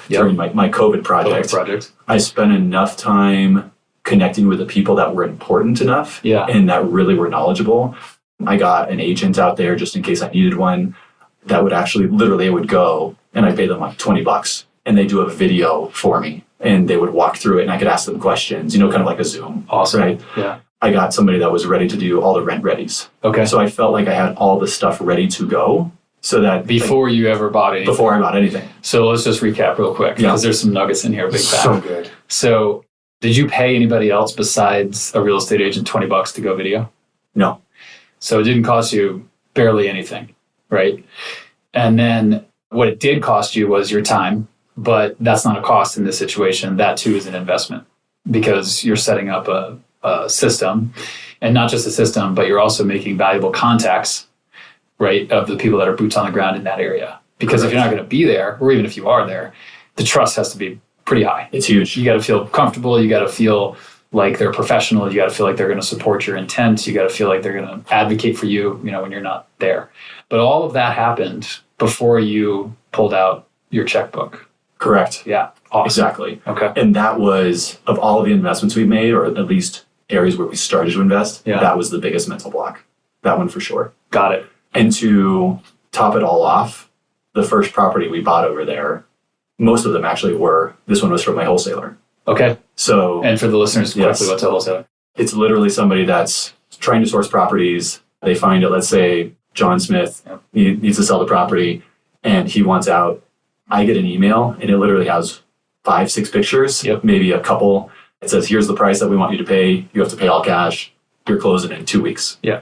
during my COVID project, I spent enough time connecting with the people that were important enough and that really were knowledgeable. I got an agent out there just in case I needed one that would actually, literally, I would go and I pay them like $20 and they do a video for me and they would walk through it and I could ask them questions, kind of like a Zoom. Awesome. Right? Yeah. I got somebody that was ready to do all the rent readies. Okay. So I felt like I had all the stuff ready to go. So that before you ever bought anything. Before I bought anything. So let's just recap real quick because there's some nuggets in here. Big fat. So good. So did you pay anybody else besides a real estate agent $20 to go video? No. So it didn't cost you barely anything, right? And then what it did cost you was your time, but that's not a cost in this situation. That too is an investment because you're setting up a system, and not just a system, but you're also making valuable contacts, right, of the people that are boots on the ground in that area. Because if you're not going to be there, or even if you are there, the trust has to be pretty high. It's huge. You got to feel comfortable. You got to feel like they're professional. You got to feel like they're going to support your intent. You got to feel like they're going to advocate for you, when you're not there. But all of that happened before you pulled out your checkbook. Correct. Yeah. Awesome. Exactly. Okay. And that was, of all of the investments we've made, or at least areas where we started to invest, that was the biggest mental block. That one for sure. Got it. And to top it all off, the first property we bought over there, most of them actually this one was from my wholesaler. Okay. So, and for the listeners, quickly, what's a wholesaler? It's literally somebody that's trying to source properties. They find it, let's say John Smith needs to sell the property and he wants out. I get an email and it literally has 5-6 pictures, maybe a couple. It says, here's the price that we want you to pay. You have to pay all cash. You're closing in 2 weeks. Yeah.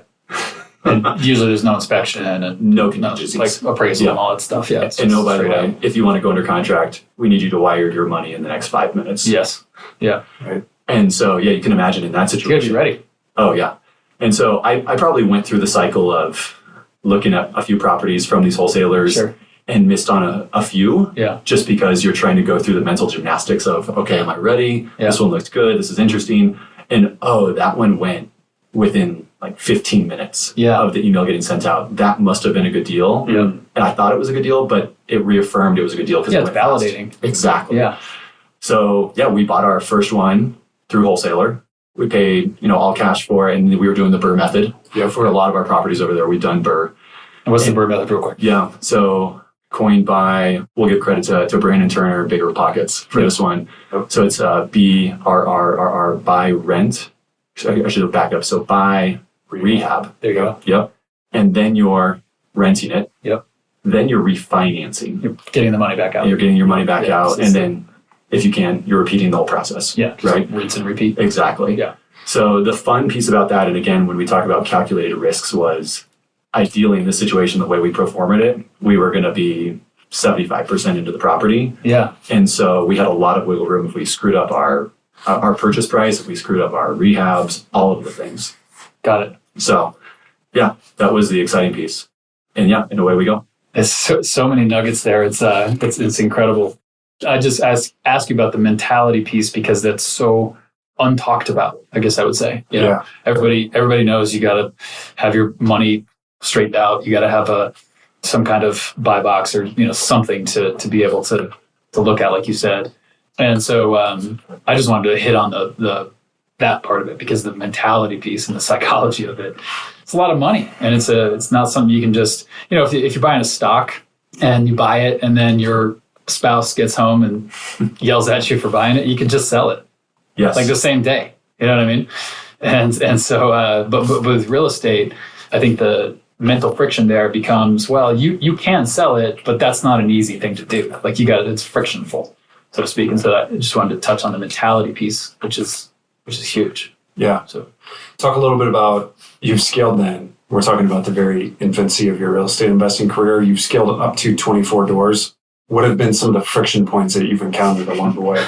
And usually there's no inspection and no contingencies. Like appraisal and all that stuff. Yeah. And no, by the way, if you want to go under contract, we need you to wire your money in the next 5 minutes. Yes. Yeah. Right. And so, you can imagine in that situation. You gotta be ready. Oh, yeah. And so I probably went through the cycle of looking at a few properties from these wholesalers and missed on a few. Yeah. Just because you're trying to go through the mental gymnastics of, okay, am I ready? Yeah. This one looks good. This is interesting. And that one went within like 15 minutes of the email getting sent out. That must have been a good deal. Yeah. And I thought it was a good deal, but it reaffirmed it was a good deal because it's validating. Fast. Exactly. Yeah. So we bought our first one through wholesaler. We paid, all cash for it, and we were doing the BRRRR method. Yeah, for a lot of our properties over there, we've done BRRRR. And what's the BRRRR method real quick? Yeah. So coined by, we'll give credit to Brandon Turner, Bigger Pockets for this one. So it's BRRRR, buy rent. I should back up. So buy rehab. There you go. Yep. And then you're renting it. Yep. Then you're refinancing. You're getting the money back out. And you're getting your money back out. And then, if you can, you're repeating the whole process. Yeah. Right? Rinse and repeat. Exactly. Yeah. So the fun piece about that, and again, when we talk about calculated risks, was ideally in this situation, the way we proformed it, we were going to be 75% into the property. Yeah. And so we had a lot of wiggle room if we screwed up our purchase price, if we screwed up our rehabs, all of the things. Got it. So, that was the exciting piece. And and away we go. There's so many nuggets there. It's incredible. I just ask you about the mentality piece because that's so untalked about, I guess I would say. Everybody knows you got to have your money straightened out. You got to have some kind of buy box or something to be able to look at, like you said. And so I just wanted to hit on that part of it because the mentality piece and the psychology of it, it's a lot of money, and it's not something you can just if you're buying a stock and you buy it and then your spouse gets home and yells at you for buying it, you can just sell it. Yes. Like the same day. You know what I mean? And so but with real estate, I think the mental friction there becomes, well, you can sell it, but that's not an easy thing to do. Like it's frictionful, so to speak. And so I just wanted to touch on the mentality piece, which is huge. Yeah. So talk a little bit about, you've scaled then. We're talking about the very infancy of your real estate investing career. You've scaled up to 24 doors. What have been some of the friction points that you've encountered along the way?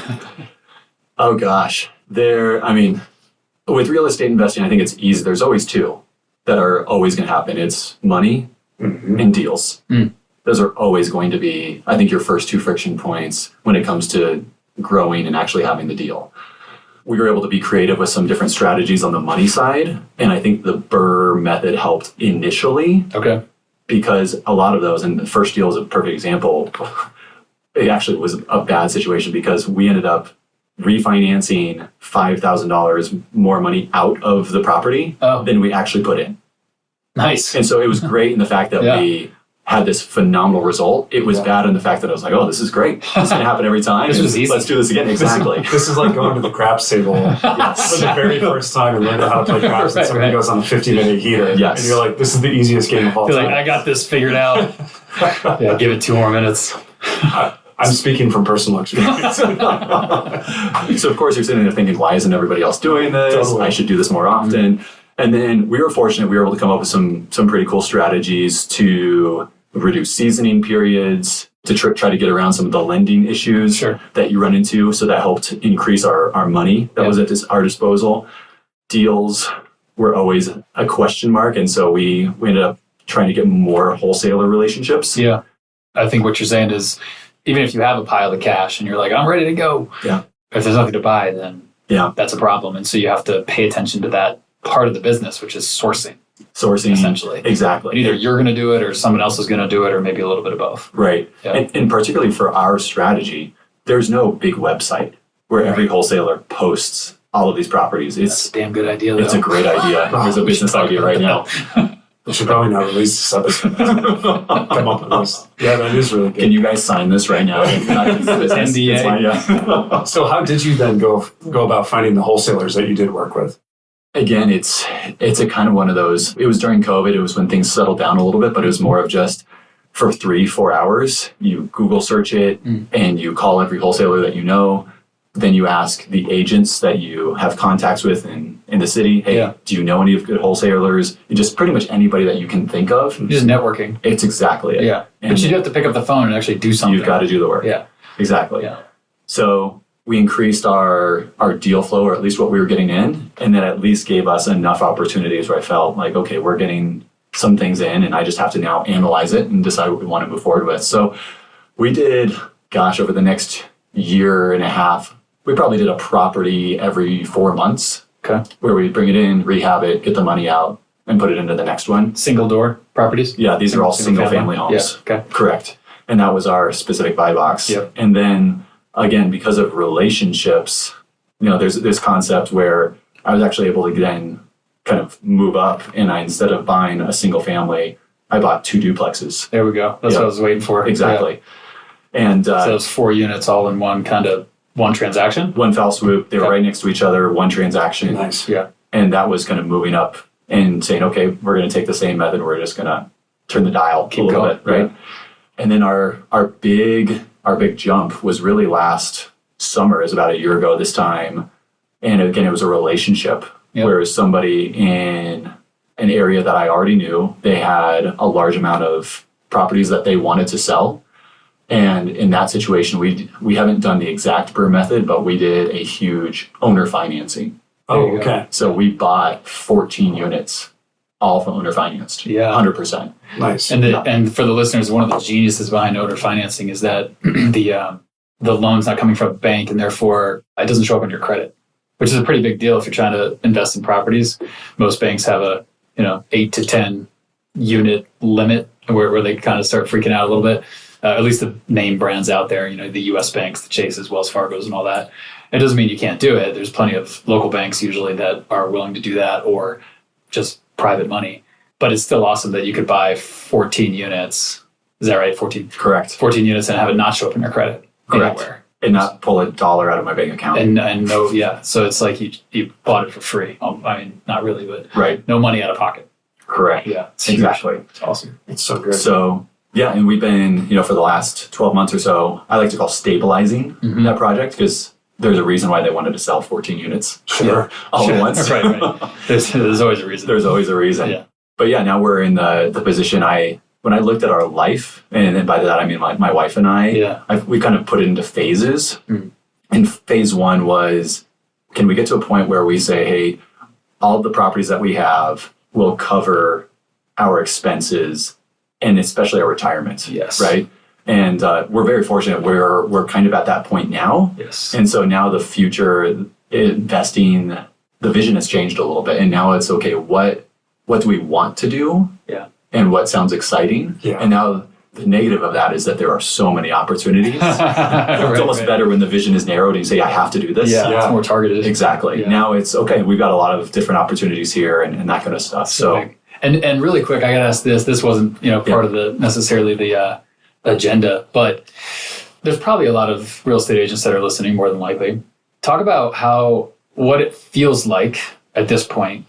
Oh, gosh. With real estate investing, I think it's easy. There's always two that are always going to happen. It's money and deals. Those are always going to be, I think, your first two friction points when it comes to growing and actually having the deal. We were able to be creative with some different strategies on the money side. And I think the Burr method helped initially. Okay. Because a lot of those, and the first deal is a perfect example, it actually was a bad situation because we ended up refinancing $5,000 more money out of the property than we actually put in. Nice. And so it was great in the fact that we had this phenomenal result. It was bad in the fact that I was like, oh, this is great. This is going to happen every time. This was easy. Let's do this again. Exactly. This is like going to the craps table for the very first time and learning how to play craps. And somebody goes on a 50-minute heater. Yes. And you're like, this is the easiest game of all time. Like, I got this figured out. Give it 2 more minutes. I'm speaking from personal experience. So of course you're sitting there thinking, why isn't everybody else doing this? Totally. I should do this more often. And then we were fortunate, we were able to come up with some pretty cool strategies to reduce seasoning periods, to try to get around some of the lending issues that you run into. So that helped increase our money that was at our disposal. Deals were always a question mark. And so we ended up trying to get more wholesaler relationships. Yeah. I think what you're saying is, even if you have a pile of cash and you're like, I'm ready to go. Yeah. If there's nothing to buy, then that's a problem. And so you have to pay attention to that part of the business, which is sourcing. Essentially. Exactly. And either you're going to do it or someone else is going to do it, or maybe a little bit of both. Right. Yeah. And particularly for our strategy, there's no big website where every wholesaler posts all of these properties. That's a damn good idea, though. It's a great idea. There's a business idea right now. We should probably not release this episode. Come up with this. Yeah, that is really good. Can you guys sign this right now? NDA. So how did you then go about finding the wholesalers that you did work with? Again, it's a kind of one of those, it was during COVID, it was when things settled down a little bit, but it was more of just for 3-4 hours, you Google search it and you call every wholesaler that you know. Then you ask the agents that you have contacts with in the city, hey, do you know any of good wholesalers? Just pretty much anybody that you can think of. Just networking. It's exactly it. Yeah. And but you have to pick up the phone and actually do something. You've got to do the work. Yeah. Exactly. Yeah. So we increased our deal flow, or at least what we were getting in, and that at least gave us enough opportunities where I felt like, okay, we're getting some things in and I just have to now analyze it and decide what we want to move forward with. So we did, over the next year and a half, we probably did a property every 4 months. Okay. Where we bring it in, rehab it, get the money out, and put it into the next one. Single door properties? Yeah, these are all single family homes. Yeah. Okay. Correct. And that was our specific buy box. Yep. And then again, because of relationships, there's this concept where I was actually able to then kind of move up, and instead of buying a single family, I bought 2 duplexes. There we go. That's what I was waiting for. Exactly. Yeah. And so those 4 units all in one transaction? One fell swoop. They were right next to each other, one transaction. Nice. Yeah. And that was kind of moving up and saying, okay, we're going to take the same method. We're just going to turn the dial a little bit, right? Yeah. And then our big jump was really last summer, is about a year ago this time. And again, it was a relationship where somebody in an area that I already knew, they had a large amount of properties that they wanted to sell. And in that situation, we haven't done the exact Burr method, but we did a huge owner financing. Oh, okay. So we bought 14 units, all from owner financed. Yeah. 100%. Nice. And for the listeners, one of the geniuses behind owner financing is that the loan's not coming from a bank, and therefore it doesn't show up on your credit, which is a pretty big deal if you're trying to invest in properties. Most banks have a 8 to 10 unit limit where they kind of start freaking out a little bit. At least the name brands out there, the U.S. banks, the Chases, Wells Fargo's, and all that. It doesn't mean you can't do it. There's plenty of local banks usually that are willing to do that, or just private money. But it's still awesome that you could buy 14 units. Is that right? 14? Correct. 14 units and have it not show up in your credit. Correct. Anywhere. And not pull $1 out of my bank account. And no, yeah. So it's like you bought it for free. Not really, but no money out of pocket. Correct. Yeah. Exactly. It's awesome. It's so good. So, yeah, and we've been, for the last 12 months or so, I like to call stabilizing that project, because there's a reason why they wanted to sell 14 units all at once. Right. There's always a reason. There's always a reason. Yeah. But yeah, now we're in the position when I looked at our life, and by that I mean my wife and I, we kind of put it into phases. And phase 1 was can we get to a point where we say, hey, all the properties that we have will cover our expenses and especially our retirement? Yes. Right. And we're very fortunate. We're kind of at that point now. Yes. And so now the future investing, the vision has changed a little bit. And now it's okay, what do we want to do? Yeah. And what sounds exciting? Yeah. And now the negative of that is that there are so many opportunities. It's almost better when the vision is narrowed and you say, I have to do this. Yeah, it's more targeted. Exactly. Yeah. Now it's okay, we've got a lot of different opportunities here and that kind of stuff. So and really quick, I gotta ask this. This wasn't, part of the necessarily the agenda, but there's probably a lot of real estate agents that are listening, more than likely. Talk about what it feels like at this point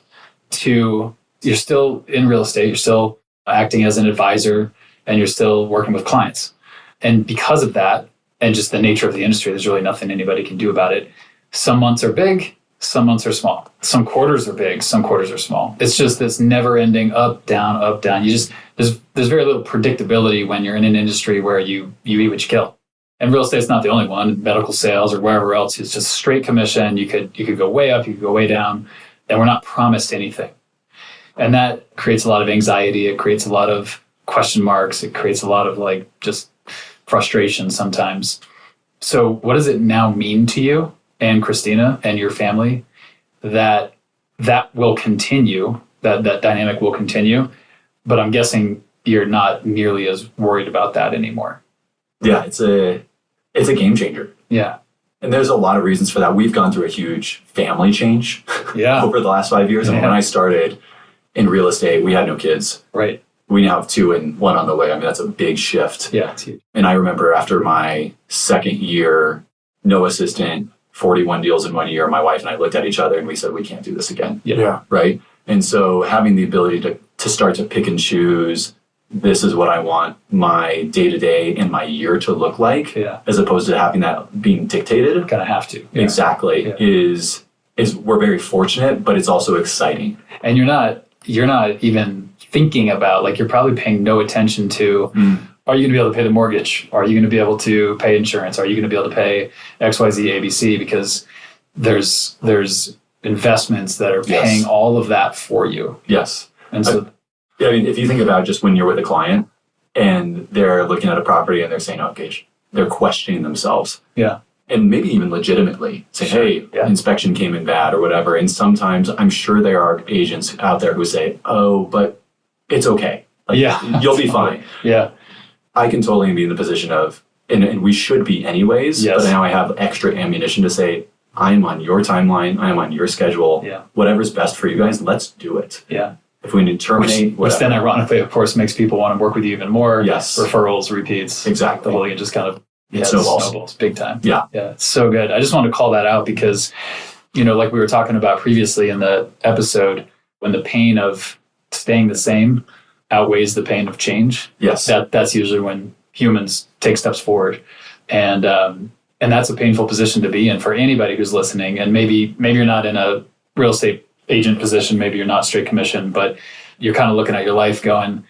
you're still in real estate, you're still acting as an advisor, and you're still working with clients. And because of that, and just the nature of the industry, there's really nothing anybody can do about it. Some months are big, some months are small. Some quarters are big, some quarters are small. It's just this never ending up, down, up, down. There's very little predictability when you're in an industry where you eat what you kill. And real estate's not the only one. Medical sales or wherever else, it's just straight commission. You could go way up, you could go way down, and we're not promised anything. And that creates a lot of anxiety. It creates a lot of question marks. It creates a lot of just frustration sometimes. So what does it now mean to you and Christina and your family that will continue, that dynamic will continue? But I'm guessing you're not nearly as worried about that anymore. Yeah, it's a game changer. Yeah. And there's a lot of reasons for that. We've gone through a huge family change over the last 5 years. And when I started in real estate, we had no kids. Right. We now have 2 and 1 on the way. I mean, that's a big shift. Yeah, it's huge. And I remember after my second year, no assistant, 41 deals in 1 year, my wife and I looked at each other and we said, we can't do this again. Yeah. Right. And so having the ability to start to pick and choose, this is what I want my day-to-day and my year to look like, as opposed to having that being dictated. Kind of have to. Yeah. Exactly. Yeah. Is we're very fortunate, but it's also exciting. And you're not even thinking about, you're probably paying no attention to, are you going to be able to pay the mortgage? Are you going to be able to pay insurance? Are you going to be able to pay XYZ, ABC? Because there's investments that are paying all of that for you. Yes. And so, I mean, if you think about just when you're with a client and they're looking at a property and they're saying, okay, they're questioning themselves. Yeah. And maybe even legitimately say, hey, inspection came in bad or whatever. And sometimes I'm sure there are agents out there who say, oh, but it's okay. You'll be fine. Yeah. I can totally be in the position of, and we should be anyways, but now I have extra ammunition to say, I'm on your timeline, I'm on your schedule. Yeah. Whatever's best for you guys, let's do it. Yeah. If we need to terminate, which then ironically, of course, makes people want to work with you even more. Yes. Referrals, repeats. Exactly. The whole thing just kind of snowballs big time. Yeah. Yeah. It's so good. I just wanted to call that out because, like we were talking about previously in the episode, when the pain of staying the same outweighs the pain of change. Yes. That's usually when humans take steps forward. And that's a painful position to be in for anybody who's listening. And maybe you're not in a real estate agent position, maybe you're not straight commission, but you're kind of looking at your life going,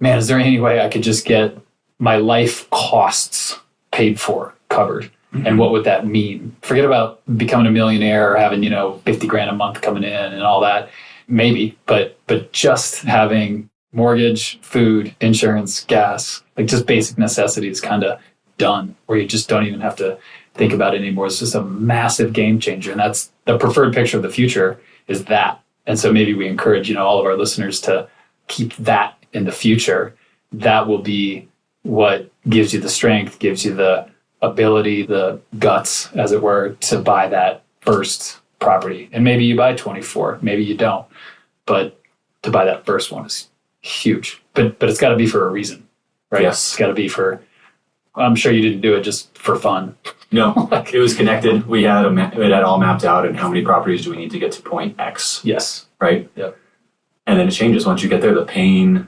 man, is there any way I could just get my life costs paid for, covered? Mm-hmm. And what would that mean? Forget about becoming a millionaire or having, $50,000 a month coming in and all that. Maybe, but just having mortgage, food, insurance, gas, just basic necessities kind of done, where you just don't even have to think about it anymore. It's just a massive game changer. And that's the preferred picture of the future, is that. And so maybe we encourage, all of our listeners to keep that in the future. That will be what gives you the strength, gives you the ability, the guts, as it were, to buy that first property. And maybe you buy 24, maybe you don't. But to buy that first one is huge. But it's got to be for a reason, right? Yes. It's got to be for, I'm sure you didn't do it just for fun. No, it was connected. We had it had all mapped out, and how many properties do we need to get to point X? Yes. Right? Yep. And then it changes. Once you get there, the pain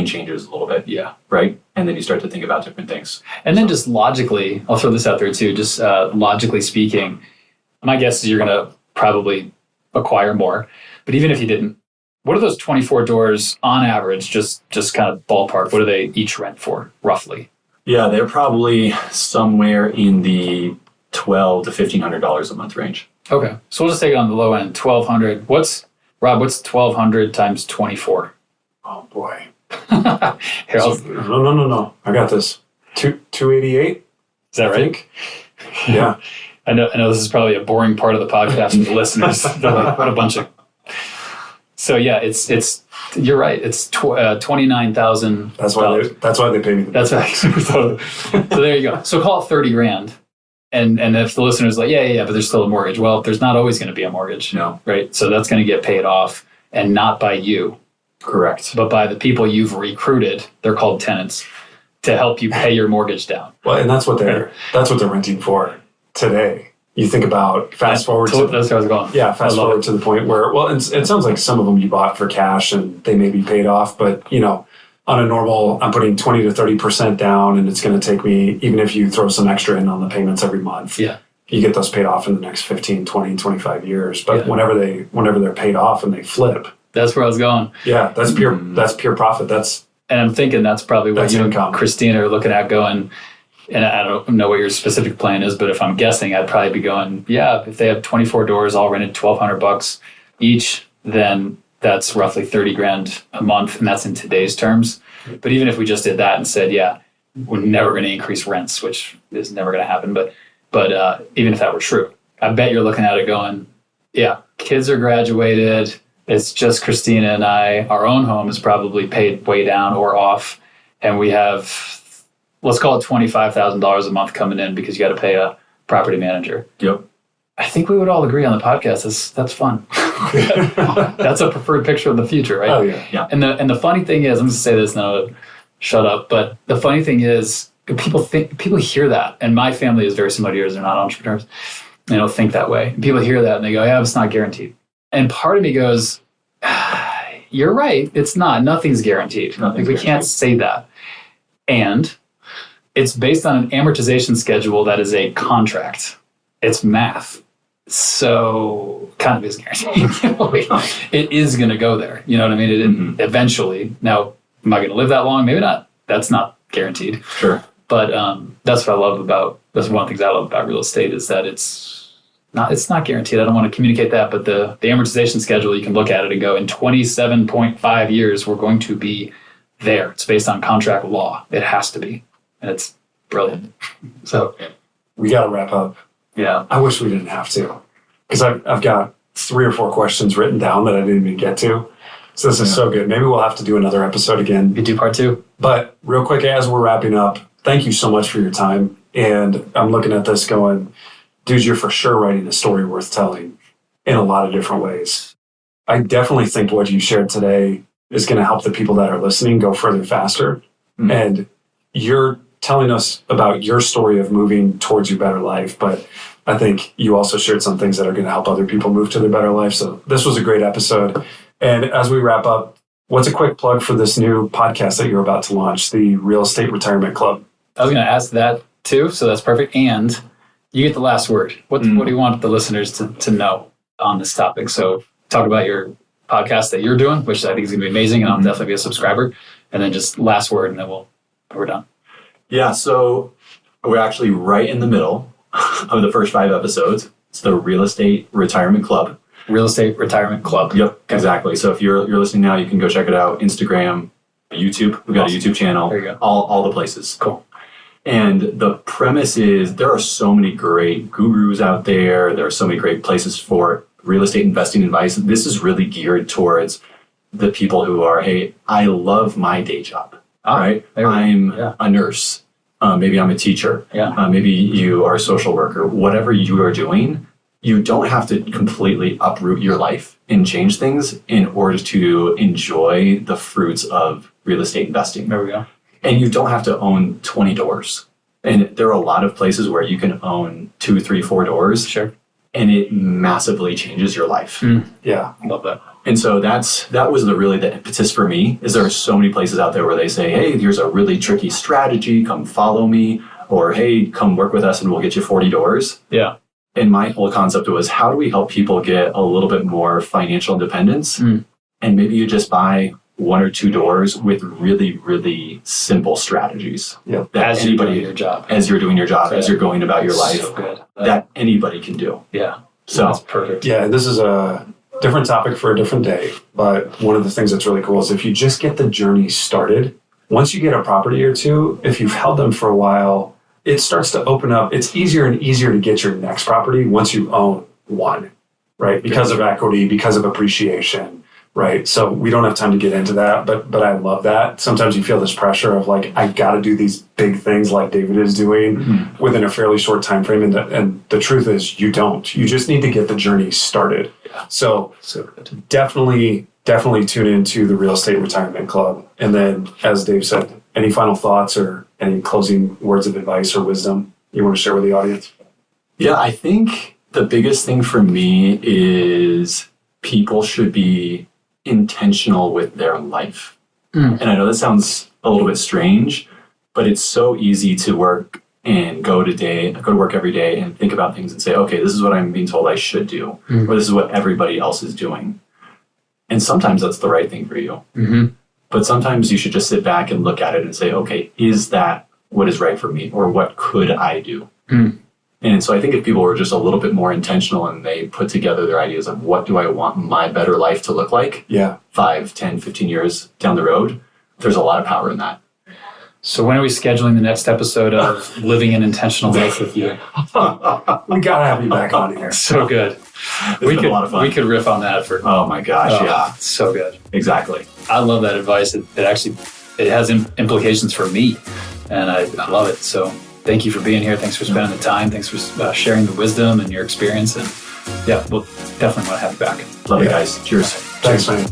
changes a little bit. Yeah. Right? And then you start to think about different things. And then just logically, I'll throw this out there too, just logically speaking, my guess is you're going to probably acquire more. But even if you didn't, what are those 24 doors on average, just kind of ballpark, what do they each rent for, roughly? Yeah, they're probably somewhere in the $1,200 to $1,500 a month range. Okay. So we'll just take it on the low end, 1,200. What's 1,200 times 24? Oh boy. Here, No. I got this. 288. Is that right? Yeah. I know this is probably a boring part of the podcast for the listeners. They're like, what a bunch of... So yeah, it's you're right. It's 29,000. That's why they pay me. That's right. So there you go. So call it 30 grand. And if the listener's like, yeah, but there's still a mortgage. Well, there's not always going to be a mortgage. No. Right. So that's going to get paid off, and not by you. Correct. But by the people you've recruited. They're called tenants, to help you pay your mortgage down. Well, and that's what they're renting for today. You think about fast forward to that's where I was going. Yeah, fast forward to the point where, well, it sounds like some of them you bought for cash and they may be paid off, but on a normal, I'm putting 20 to 30% down, and it's going to take me, even if you throw some extra in on the payments every month, you get those paid off in the next 15, 20, 25 years. But whenever they're paid off and they flip. That's where I was going. Yeah, that's pure profit. And I'm thinking that's probably what you income. and Christina are looking at going. And I don't know what your specific plan is, but if I'm guessing, I'd probably be going, if they have 24 doors all rented $1,200 each, then that's roughly 30 grand a month. And that's in today's terms. But even if we just did that and said, we're never going to increase rents, which is never going to happen. But even if that were true, I bet you're looking at it going, kids are graduated. It's just Christina and I. Our own home is probably paid way down or off. And we have, let's call it $25,000 a month coming in because you got to pay a property manager. Yep. I think we would all agree on the podcast. That's fun. That's a preferred picture of the future, right? Oh yeah. And the funny thing is, I'm going to say this now, shut up. But the funny thing is, people hear that, and my family is very similar to yours. They're not entrepreneurs. They don't think that way. And people hear that and they go, "Yeah, it's not guaranteed." And part of me goes, "You're right. It's not. Nothing's guaranteed. We can't say that." And it's based on an amortization schedule that is a contract. It's math. So kind of is guaranteed. It is going to go there. You know what I mean? Eventually. Now, am I going to live that long? Maybe not. That's not guaranteed. Sure. But that's one of the things I love about real estate is that it's not guaranteed. I don't want to communicate that, but the amortization schedule, you can look at it and go, in 27.5 years, we're going to be there. It's based on contract law. It has to be. And it's brilliant. So we got to wrap up. Yeah. I wish we didn't have to, because I've got 3 or 4 questions written down that I didn't even get to. So this is so good. Maybe we'll have to do another episode again. You do part 2. But real quick, as we're wrapping up, thank you so much for your time. And I'm looking at this going, dude, you're for sure writing a story worth telling in a lot of different ways. I definitely think what you shared today is going to help the people that are listening go further faster. Mm-hmm. And you're telling us about your story of moving towards your better life. But I think you also shared some things that are going to help other people move to their better life. So this was a great episode. And as we wrap up, what's a quick plug for this new podcast that you're about to launch, the Real Estate Retirement Club? I was going to ask that too, so that's perfect. And you get the last word. What do you want the listeners to know on this topic? So talk about your podcast that you're doing, which I think is going to be amazing, and I'll definitely be a subscriber. And then just last word, and then we're done. Yeah, so we're actually right in the middle of the first 5 episodes. It's the Real Estate Retirement Club. Real Estate Retirement Club. Yep, okay. Exactly. So if you're listening now, you can go check it out. Instagram, YouTube. We've got a YouTube channel. There you go. All the places. Cool. And the premise is there are so many great gurus out there. There are so many great places for real estate investing advice. This is really geared towards the people who are, hey, I love my day job. Right? I'm a nurse. Maybe I'm a teacher. Yeah. Maybe you are a social worker. Whatever you are doing, you don't have to completely uproot your life and change things in order to enjoy the fruits of real estate investing. There we go. And you don't have to own 20 doors. And there are a lot of places where you can own 2, 3, 4 doors. Sure. And it massively changes your life. Yeah. I love that. And so that was really the impetus for me, is there are so many places out there where they say, hey, here's a really tricky strategy, come follow me, or hey, come work with us and we'll get you 40 doors. Yeah. And my whole concept was, how do we help people get a little bit more financial independence? And maybe you just buy 1 or 2 doors with really, really simple strategies. Yeah. That as you're doing your job. As you're doing your job, as you're going about your life. So good. That anybody can do. Yeah. So that's perfect. Yeah, this is a different topic for a different day. But one of the things that's really cool is if you just get the journey started, once you get a property or two, if you've held them for a while, it starts to open up. It's easier and easier to get your next property once you own one, right? Because of equity, because of appreciation, right? So we don't have time to get into that, but I love that. Sometimes you feel this pressure of like, I got to do these big things like David is doing within a fairly short time frame. And the truth is you don't. You just need to get the journey started. Yeah. So definitely tune into the Real Estate Retirement Club. And then, as Dave said, any final thoughts or any closing words of advice or wisdom you want to share with the audience? Yeah, I think the biggest thing for me is people should be intentional with their life. And I know that sounds a little bit strange, but it's so easy to work and go to work every day and think about things and say, okay, this is what I'm being told I should do, or this is what everybody else is doing. And sometimes that's the right thing for you. But sometimes you should just sit back and look at it and say, okay, is that what is right for me? Or what could I do? And so I think if people were just a little bit more intentional and they put together their ideas of what do I want my better life to look like 5, 10, 15 years down the road, there's a lot of power in that. So when are we scheduling the next episode of Living an Intentional Life with you? We got to have you back on here. So good. It's been a lot of fun. We could riff on that for... Oh my gosh, yeah. So good. Exactly. I love that advice. It has implications for me, and I love it. So thank you for being here. Thanks for spending the time. Thanks for sharing the wisdom and your experience. And yeah, we'll definitely want to have you back. Love it, guys. Cheers. Thanks, man.